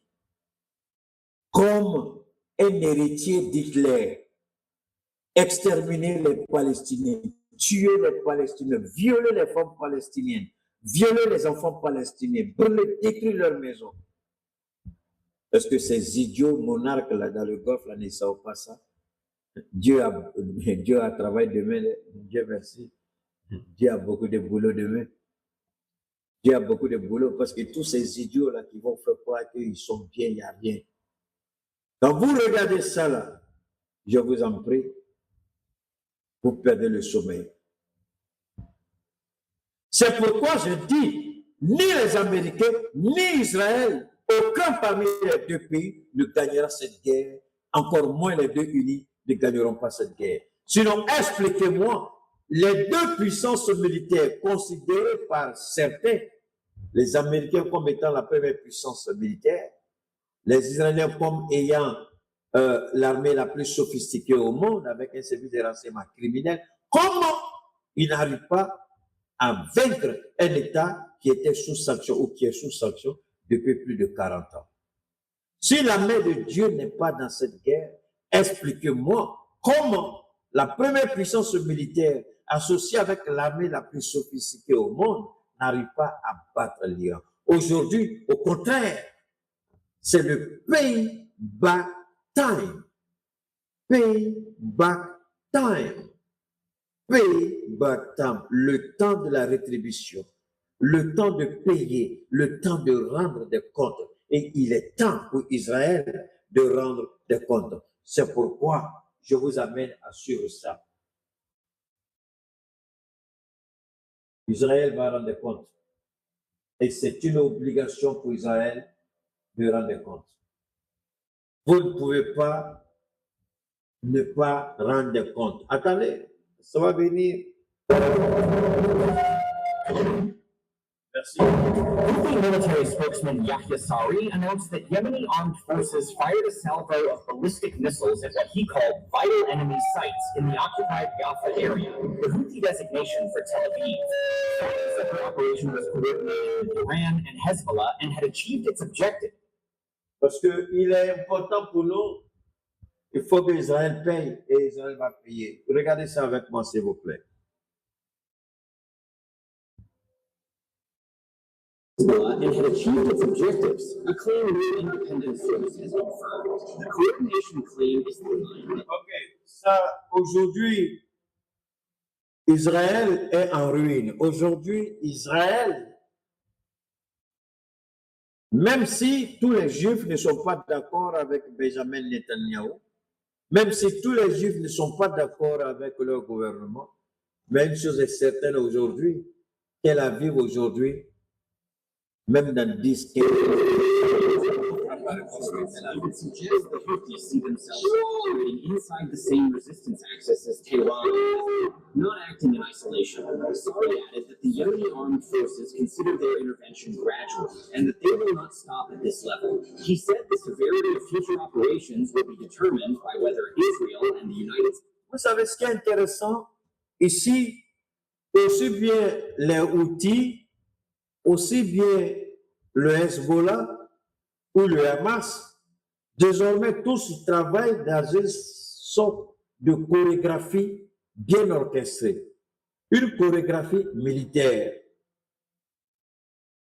comme un héritier d'Hitler. exterminer les Palestiniens, tuer les Palestiniens, violer les femmes palestiniennes, violer les enfants palestiniens, brûler, détruire leurs maisons. Est-ce que ces idiots monarques là dans le Golfe là, ne savent pas ça? Dieu a travaillé demain, Dieu merci. Dieu a beaucoup de boulot demain. Dieu a beaucoup de boulot parce que tous ces idiots là qui vont faire croire qu'ils sont bien, il n'y a rien. Quand vous regardez ça là, je vous en prie, vous perdez le sommeil. C'est pourquoi je dis, ni les Américains, ni Israël, aucun parmi les deux pays ne gagnera cette guerre, encore moins les deux unis ne gagneront pas cette guerre. Sinon, expliquez-moi, les deux puissances militaires considérées par certains, les Américains comme étant la première puissance militaire, les Israéliens comme ayant l'armée la plus sophistiquée au monde, avec un service de renseignement criminel, comment ils n'arrivent pas à vaincre un État qui était sous sanction ou qui est sous sanction depuis plus de 40 ans? Si la main de Dieu n'est pas dans cette guerre, expliquez-moi comment la première puissance militaire associée avec l'armée la plus sophistiquée au monde n'arrive pas à battre l'Iran. Aujourd'hui, au contraire, c'est le payback time. Payback time. Payback time. Le temps de la rétribution. Le temps de payer. Le temps de rendre des comptes. Et il est temps pour Israël de rendre des comptes. C'est pourquoi je vous amène à suivre ça. Israël va rendre des comptes. Et c'est une obligation pour Israël de rendre des comptes. Vous ne pouvez pas ne pas rendre des comptes. Attendez, ça va venir. Merci. Houthi military spokesman Yahya Sari announced that Yemeni armed forces fired a salvo of ballistic missiles at what he called vital enemy sites in the occupied Rafah area, the Houthi designation for Tel Aviv. Sari said the operation was coordinated with Iran and Hezbollah and had achieved its objective. Parce qu'il est important pour nous, il faut que Israël paye et Israël va payer. Regardez ça avec moi, s'il vous plaît. And had achieved its objectives. A claim new independent source has confirmed. The coordination claim is the line. Ok, ça, aujourd'hui, Israël est en ruine. Aujourd'hui, Israël, même si tous les Juifs ne sont pas d'accord avec Benjamin Netanyahu, même si tous les Juifs ne sont pas d'accord avec leur gouvernement, mais une chose est certaine aujourd'hui, Tel Aviv aujourd'hui, même dans 10, 15 It suggests the Houthis see themselves operating inside the same resistance axis as Tehran, not acting in isolation. Sari added that the Yemeni armed forces consider their intervention gradual and that they will not stop at this level. He said the severity of future operations will be determined by whether Israel and the United States. Vous savez ce qui est intéressant? Ici, aussi bien les Houthis, aussi bien le Hezbollah ou le Hamas, désormais tous travaillent dans une sorte de chorégraphie bien orchestrée, une chorégraphie militaire.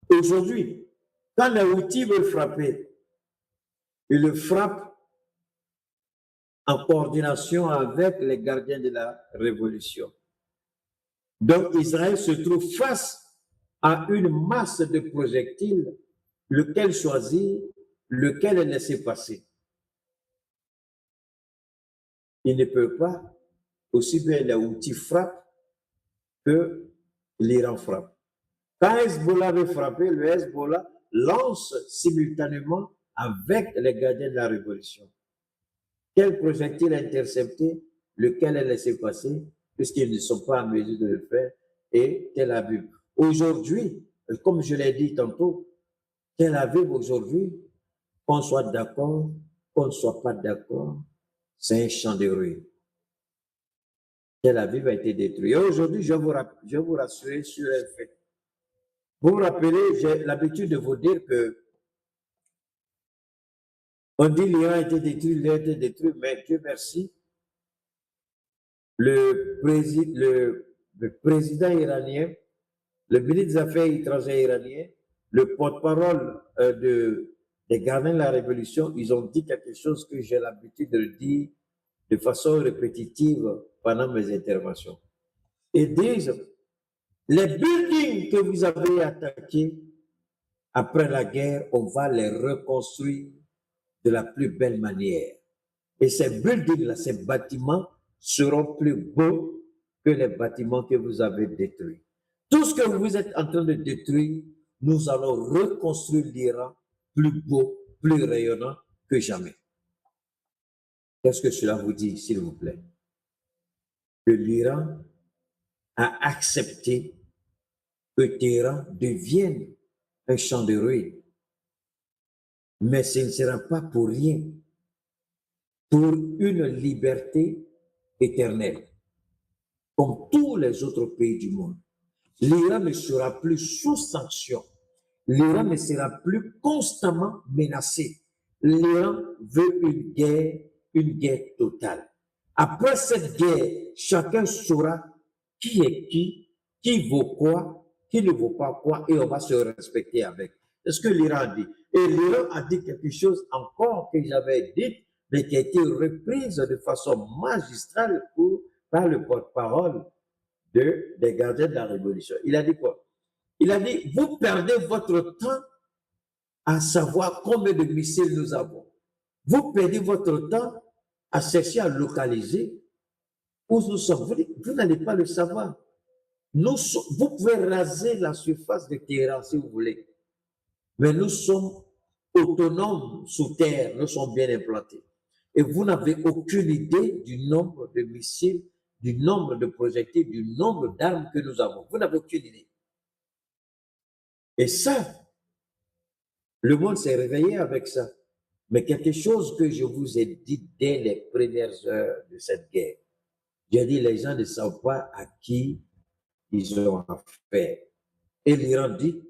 Aujourd'hui, quand les Houthis veulent frapper, ils le frappent en coordination avec les gardiens de la révolution. Donc Israël se trouve face à une masse de projectiles, lequel choisir, lequel laisser passer. Il ne peut pas, aussi bien les Houthis frappent que l'Iran frappe. Quand Hezbollah veut frapper, le Hezbollah lance simultanément avec les gardiens de la révolution. Quel projectile intercepté, lequel est laissé passer, puisqu'ils ne sont pas en mesure de le faire, et Tel Aviv. Aujourd'hui, comme je l'ai dit tantôt, Tel Aviv aujourd'hui, qu'on soit d'accord, qu'on ne soit pas d'accord, c'est un champ de ruines. Tel Aviv a été détruit. Et aujourd'hui, je vais vous rassurer sur un fait. Vous vous rappelez, j'ai l'habitude de vous dire que on dit l'Iran a été détruit, mais Dieu merci, le président iranien, le ministre des Affaires étrangères iranien, le porte-parole des gardiens de la révolution, ils ont dit quelque chose que j'ai l'habitude de dire de façon répétitive pendant mes interventions. Ils disent, les buildings que vous avez attaqués après la guerre, on va les reconstruire de la plus belle manière. Et ces buildings-là, ces bâtiments seront plus beaux que les bâtiments que vous avez détruits. Tout ce que vous êtes en train de détruire, nous allons reconstruire l'Iran plus beau, plus rayonnant que jamais. Qu'est-ce que cela vous dit, s'il vous plaît? Que l'Iran a accepté que Téhéran devienne un champ de ruines. Mais ce ne sera pas pour rien, pour une liberté éternelle, comme tous les autres pays du monde. L'Iran ne sera plus sous sanction. L'Iran ne sera plus constamment menacé. L'Iran veut une guerre totale. Après cette guerre, chacun saura qui est qui vaut quoi, qui ne vaut pas quoi, et on va se respecter avec. C'est ce que l'Iran dit. Et l'Iran a dit quelque chose encore que j'avais dit, mais qui a été reprise de façon magistrale par le porte-parole des gardiens de la révolution. Il a dit quoi? Il a dit, vous perdez votre temps à savoir combien de missiles nous avons. Vous perdez votre temps à chercher à localiser où nous sommes. Vous n'allez pas le savoir. Vous pouvez raser la surface de Téhéran si vous voulez. Mais nous sommes autonomes sous terre, nous sommes bien implantés. Et vous n'avez aucune idée du nombre de missiles, du nombre de projectiles, du nombre d'armes que nous avons. Vous n'avez aucune idée. Et ça, le monde s'est réveillé avec ça. Mais quelque chose que je vous ai dit dès les premières heures de cette guerre, j'ai dit les gens ne savent pas à qui ils ont affaire. Et l'Iran dit,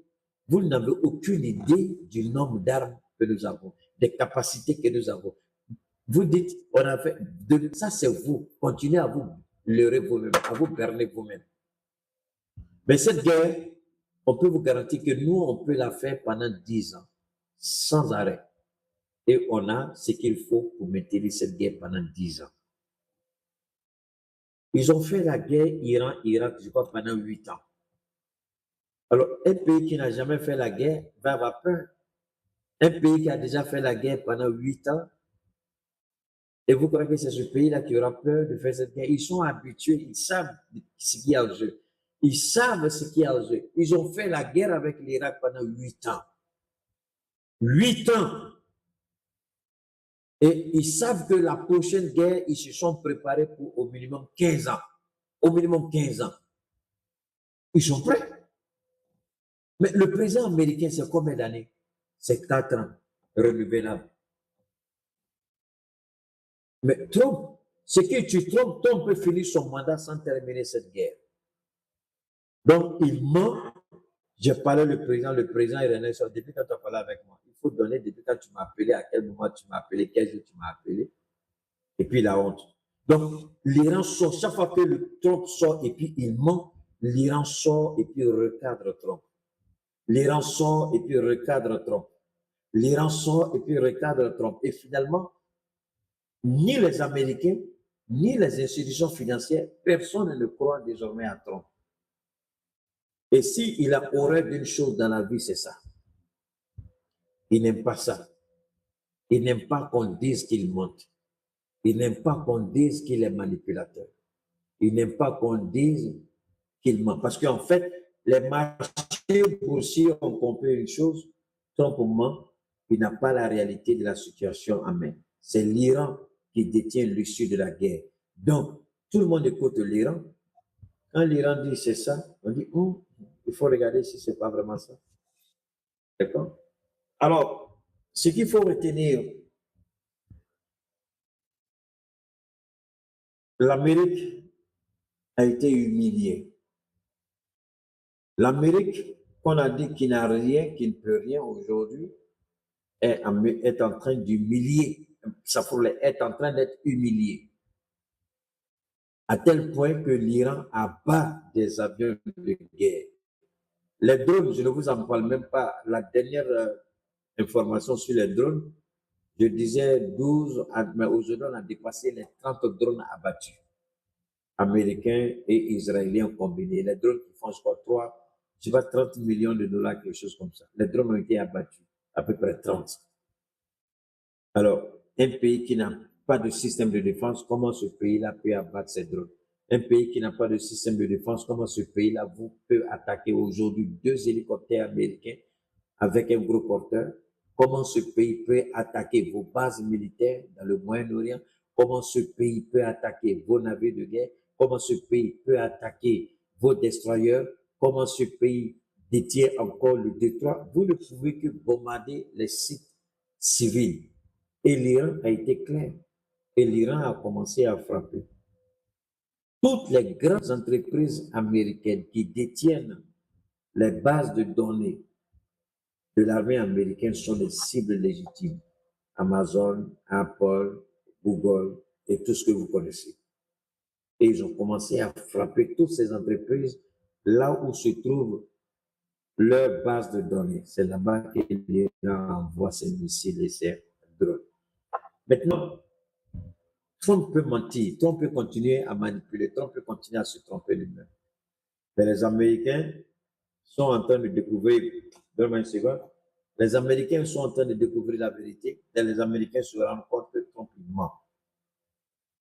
vous n'avez aucune idée du nombre d'armes que nous avons, des capacités que nous avons. Vous dites, on a fait, ça c'est vous, continuez à vous leurrer vous-même, à vous berner vous-même. Mais cette guerre, on peut vous garantir que nous, on peut la faire pendant 10 ans, sans arrêt. Et on a ce qu'il faut pour maintenir cette guerre pendant 10 ans. Ils ont fait la guerre Iran-Irak, je crois, pendant 8 ans. Alors, un pays qui n'a jamais fait la guerre va avoir peur. Un pays qui a déjà fait la guerre pendant 8 ans, et vous croyez que c'est ce pays-là qui aura peur de faire cette guerre? Ils sont habitués, ils savent ce qu'il y a en jeu. Ils savent ce qu'il y a en jeu. Ils ont fait la guerre avec l'Irak pendant 8 ans. 8 ans! Et ils savent que la prochaine guerre, ils se sont préparés pour au minimum 15 ans. Au minimum 15 ans. Ils sont prêts. Mais le président américain, c'est combien d'années? C'est 4 ans, renouvelable. Mais Trump, ce qui tue Trump, Trump peut finir son mandat sans terminer cette guerre. Donc, il ment. J'ai parlé le président iranien, depuis quand tu as parlé avec moi. Il faut donner depuis quand tu m'as appelé, à quel moment tu m'as appelé, quel jour tu m'as appelé. Et puis la honte. Donc, l'Iran sort, chaque fois que le Trump sort et puis il ment, l'Iran sort et puis recadre Trump. L'Iran sort et puis recadre Trump. L'Iran sort et puis recadre Trump. Et finalement, ni les Américains, ni les institutions financières, personne ne croit désormais à Trump. Et s'il a horreur d'une chose dans la vie, c'est ça. Il n'aime pas ça. Il n'aime pas qu'on dise qu'il monte. Il n'aime pas qu'on dise qu'il est manipulateur. Il n'aime pas qu'on dise qu'il ment. Parce qu'en fait, les marchés boursiers ont compris une chose, Trump ment, il n'a pas la réalité de la situation en main. C'est l'Iran qui détient l'issue de la guerre. Donc, tout le monde écoute l'Iran. Quand l'Iran dit c'est ça, on dit, il faut regarder si ce n'est pas vraiment ça. D'accord? Alors, ce qu'il faut retenir, l'Amérique a été humiliée. L'Amérique, qu'on a dit qu'il n'a rien, qu'il ne peut rien aujourd'hui, est en train d'humilier. Ça pourrait être en train d'être humilié. à tel point que l'Iran abat des avions de guerre. Les drones, je ne vous en parle même pas. La dernière information sur les drones, je disais 12, mais aujourd'hui on a dépassé les 30 drones abattus, américains et israéliens combinés. Les drones qui font, je crois, je sais pas, 30 millions de dollars, quelque chose comme ça. Les drones ont été abattus, à peu près 30. Alors, un pays qui n'a pas de système de défense, comment ce pays-là peut abattre ces drones? Un pays qui n'a pas de système de défense, comment ce pays-là peut attaquer aujourd'hui 2 hélicoptères américains avec un gros porteur? Comment ce pays peut attaquer vos bases militaires dans le Moyen-Orient? Comment ce pays peut attaquer vos navires de guerre? Comment ce pays peut attaquer vos destroyers? Comment ce pays détient encore le détroit? Vous ne pouvez que bombarder les sites civils. Et l'Iran a été clair. Et l'Iran a commencé à frapper. Toutes les grandes entreprises américaines qui détiennent les bases de données de l'armée américaine sont des cibles légitimes. Amazon, Apple, Google et tout ce que vous connaissez. Et ils ont commencé à frapper toutes ces entreprises là où se trouve leur base de données. C'est là-bas que l'Iran envoie ses missiles et ses drones. Maintenant, Trump peut mentir, Trump peut continuer à manipuler, Trump peut continuer à se tromper lui-même. Mais les Américains sont en train de découvrir, donne-moi une seconde, les Américains sont en train de découvrir la vérité, et les Américains se rendent compte que Trump ment.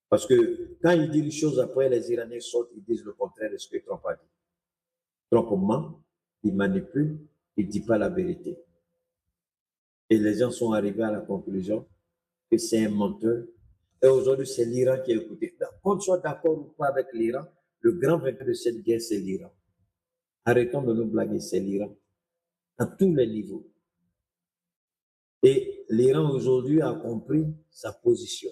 Parce que quand il dit les choses après, les Iraniens sortent, ils disent le contraire de ce que Trump a dit. Trump ment, il manipule, il ne dit pas la vérité. Et les gens sont arrivés à la conclusion que c'est un menteur. Et aujourd'hui, c'est l'Iran qui est écouté. Qu'on soit d'accord ou pas avec l'Iran, le grand vainqueur de cette guerre, c'est l'Iran. Arrêtons de nous blaguer, c'est l'Iran. À tous les niveaux. Et l'Iran aujourd'hui a compris sa position.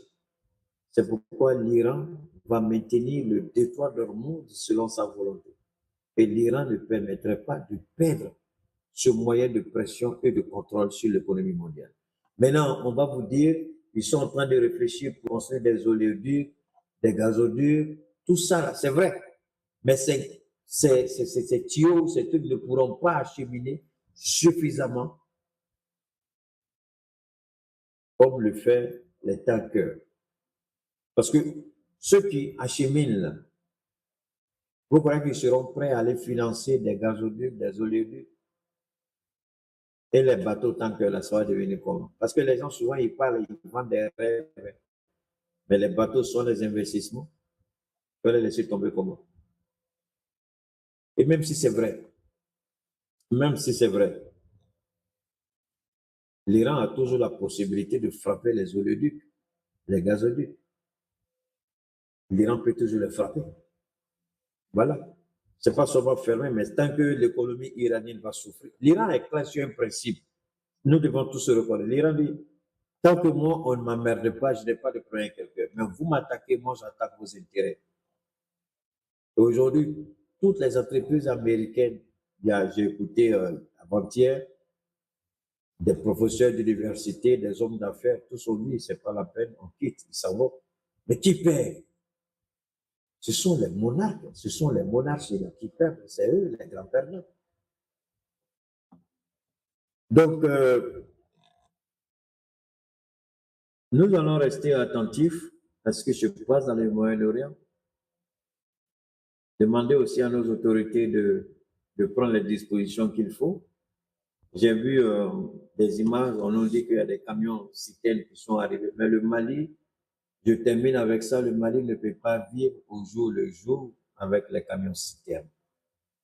C'est pourquoi l'Iran va maintenir le détroit d'Ormuz selon sa volonté. Et l'Iran ne permettrait pas de perdre ce moyen de pression et de contrôle sur l'économie mondiale. Maintenant, on va vous dire, ils sont en train de réfléchir pour construire des oléoducs, des gazoducs, tout ça, c'est vrai. Mais ces tuyaux, ces trucs ne pourront pas acheminer suffisamment comme le fait les tankers. Parce que ceux qui acheminent, là, vous croyez qu'ils seront prêts à aller financer des gazoducs, des oléoducs? Et les bateaux tankers, là, ça va devenir comment? Parce que les gens, souvent, ils parlent, ils vendent des rêves. Mais les bateaux sont des investissements. Il faut les laisser tomber comment? Et même si c'est vrai, l'Iran a toujours la possibilité de frapper les oléoducs, les gazoducs. L'Iran peut toujours les frapper. Voilà. Ce n'est pas seulement fermé, mais tant que l'économie iranienne va souffrir. L'Iran est clair sur un principe. Nous devons tous se reconnaître. L'Iran dit, tant que moi, on ne m'emmerde pas, je n'ai pas de problème avec quelqu'un. Mais vous m'attaquez, moi, j'attaque vos intérêts. Aujourd'hui, toutes les entreprises américaines, j'ai écouté avant-hier, des professeurs d'université, des hommes d'affaires, tous ont dit, c'est pas la peine, on quitte, ils s'en vont. Mais qui paie? Ce sont les monarques, ce sont les monarchies qui perdent, c'est eux les grands perdants. Donc, nous allons rester attentifs à ce qui se passe dans le Moyen-Orient. Demander aussi à nos autorités de prendre les dispositions qu'il faut. J'ai vu des images, on nous dit qu'il y a des camions citernes qui sont arrivés. Mais le Mali, je termine avec ça, le Mali ne peut pas vivre au jour le jour avec les camions citernes.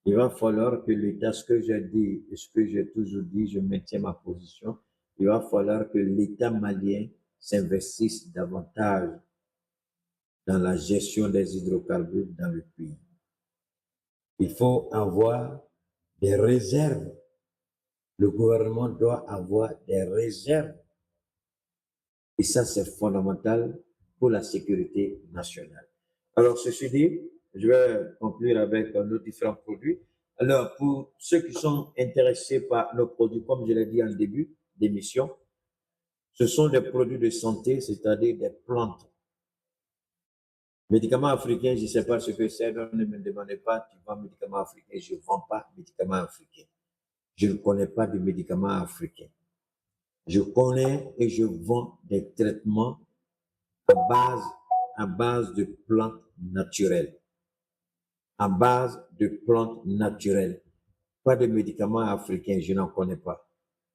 Il va falloir que l'État, ce que j'ai dit et ce que j'ai toujours dit, je maintiens ma position, il va falloir que l'État malien s'investisse davantage dans la gestion des hydrocarbures dans le pays. Il faut avoir des réserves. Le gouvernement doit avoir des réserves. Et ça, c'est fondamental pour la sécurité nationale. Alors, ceci dit, je vais conclure avec nos différents produits. Alors, pour ceux qui sont intéressés par nos produits, comme je l'ai dit en début d'émission, ce sont des produits de santé, c'est-à-dire des plantes Médicaments africains, je ne sais pas ce que c'est, donc ne me demandez pas, tu vends médicaments africains, je ne vends pas médicaments africains. Je ne connais pas de médicaments africains. Je connais et je vends des traitements à base de plantes naturelles. À base de plantes naturelles. Pas de médicaments africains, je n'en connais pas.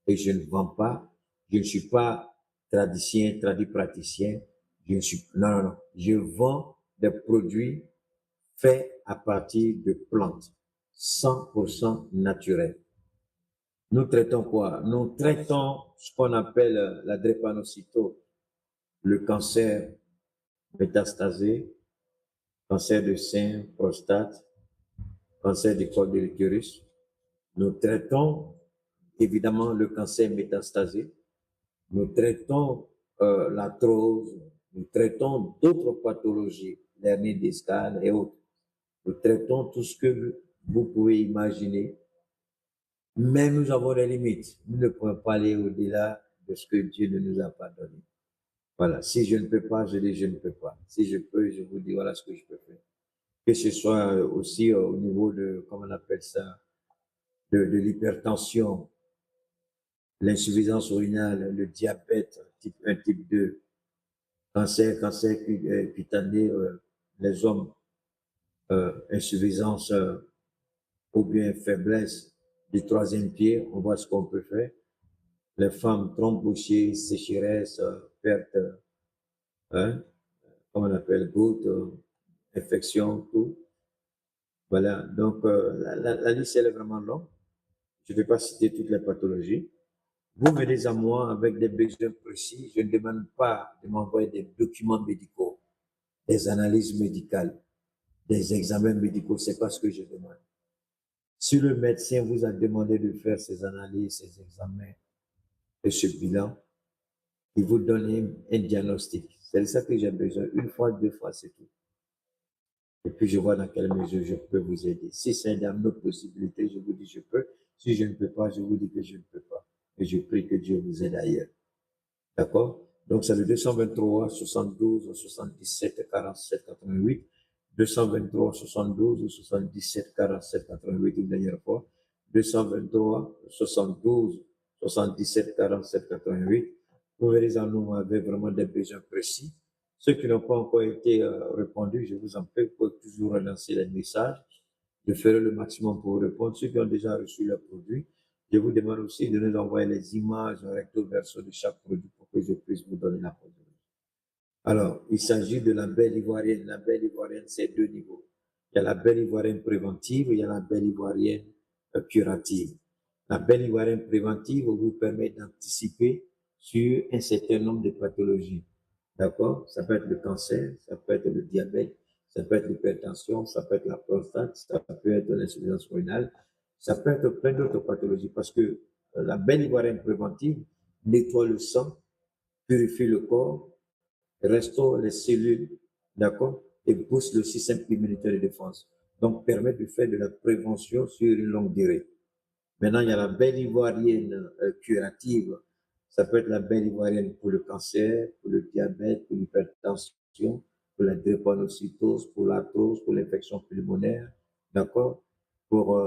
Et je ne vends pas, je ne suis pas tradipraticien, non. Je vends des produits faits à partir de plantes, 100% naturelles. Nous traitons quoi? Nous traitons ce qu'on appelle la drépanocytose, le cancer métastasé, cancer de sein, prostate, cancer du col de l'utérus. Nous traitons évidemment le cancer métastasé. Nous traitons l'arthrose. Nous traitons d'autres pathologies, l'hernie discale et autres. Nous traitons tout ce que vous pouvez imaginer. Mais nous avons des limites. Nous ne pouvons pas aller au-delà de ce que Dieu ne nous a pas donné. Voilà. Si je ne peux pas, je dis je ne peux pas. Si je peux, je vous dis voilà ce que je peux faire. Que ce soit aussi au niveau de, comment on appelle ça, de l'hypertension, l'insuffisance urinaire, le diabète type 1, type 2, cancer cutané, les hommes, insuffisance ou bien faiblesse du troisième pied, on voit ce qu'on peut faire. Les femmes, trompe bouchée, sécheresse, perte, comment on appelle, goutte, infection, tout. Voilà, donc la liste, elle est vraiment longue. Je ne vais pas citer toutes les pathologies. Vous venez à moi avec des besoins précis. Je ne demande pas de m'envoyer des documents médicaux, des analyses médicales, des examens médicaux. Ce n'est pas ce que je demande. Si le médecin vous a demandé de faire ces analyses, ces examens et ce bilan, il vous donne un diagnostic. C'est de ça que j'ai besoin. Une fois, deux fois, c'est tout. Et puis, je vois dans quelle mesure je peux vous aider. Si c'est dans nos possibilités, je vous dis je peux. Si je ne peux pas, je vous dis que je ne peux pas. Et je prie que Dieu vous aide ailleurs. D'accord? Donc, c'est le 223 72 77 47 88. 223 72 77 47 88 une dernière fois. 223 72 77 47 88. Vous verrez en nous avec vraiment des besoins précis. Ceux qui n'ont pas encore été répondus, je vous en prie, vous pouvez toujours relancer les messages. Je ferai le maximum pour vous répondre. Ceux qui ont déjà reçu le produit, je vous demande aussi de nous envoyer les images recto verso de chaque produit pour que je puisse vous donner la produit. Alors, il s'agit de la belle ivoirienne. La belle ivoirienne, c'est deux niveaux. Il y a la belle ivoirienne préventive et il y a la belle ivoirienne curative. La belle ivoirienne préventive vous permet d'anticiper sur un certain nombre de pathologies. D'accord? Ça peut être le cancer, ça peut être le diabète, ça peut être l'hypertension, ça peut être la prostate, ça peut être l'insuffisance rénale, ça peut être plein d'autres pathologies parce que la belle ivoirienne préventive nettoie le sang, purifie le corps, restaure les cellules, d'accord, et booste le système immunitaire de défense. Donc, permet de faire de la prévention sur une longue durée. Maintenant, il y a la belle ivoirienne curative. Ça peut être la belle ivoirienne pour le cancer, pour le diabète, pour l'hypertension, pour la drépanocytose, pour l'arthrose, pour l'infection pulmonaire, d'accord, pour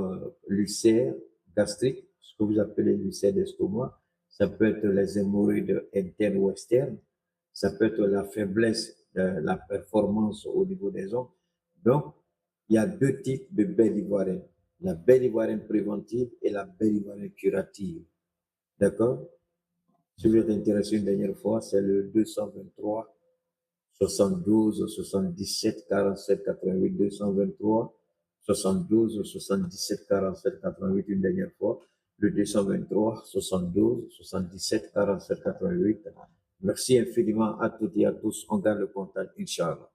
l'ulcère gastrique, ce que vous appelez l'ulcère d'estomac. Ça peut être les hémorroïdes internes ou externes. Ça peut être la faiblesse de la performance au niveau des os. Donc, il y a deux types de belle ivoirienne. La belle ivoirienne préventive et la belle ivoirienne curative. D'accord? Si vous êtes intéressé une dernière fois, c'est le 223 72 77 47 88 223 72 77 47 88 une dernière fois. Le 223 72 77 47 88. Merci infiniment à toutes et à tous. On garde le contact, Inch'Allah.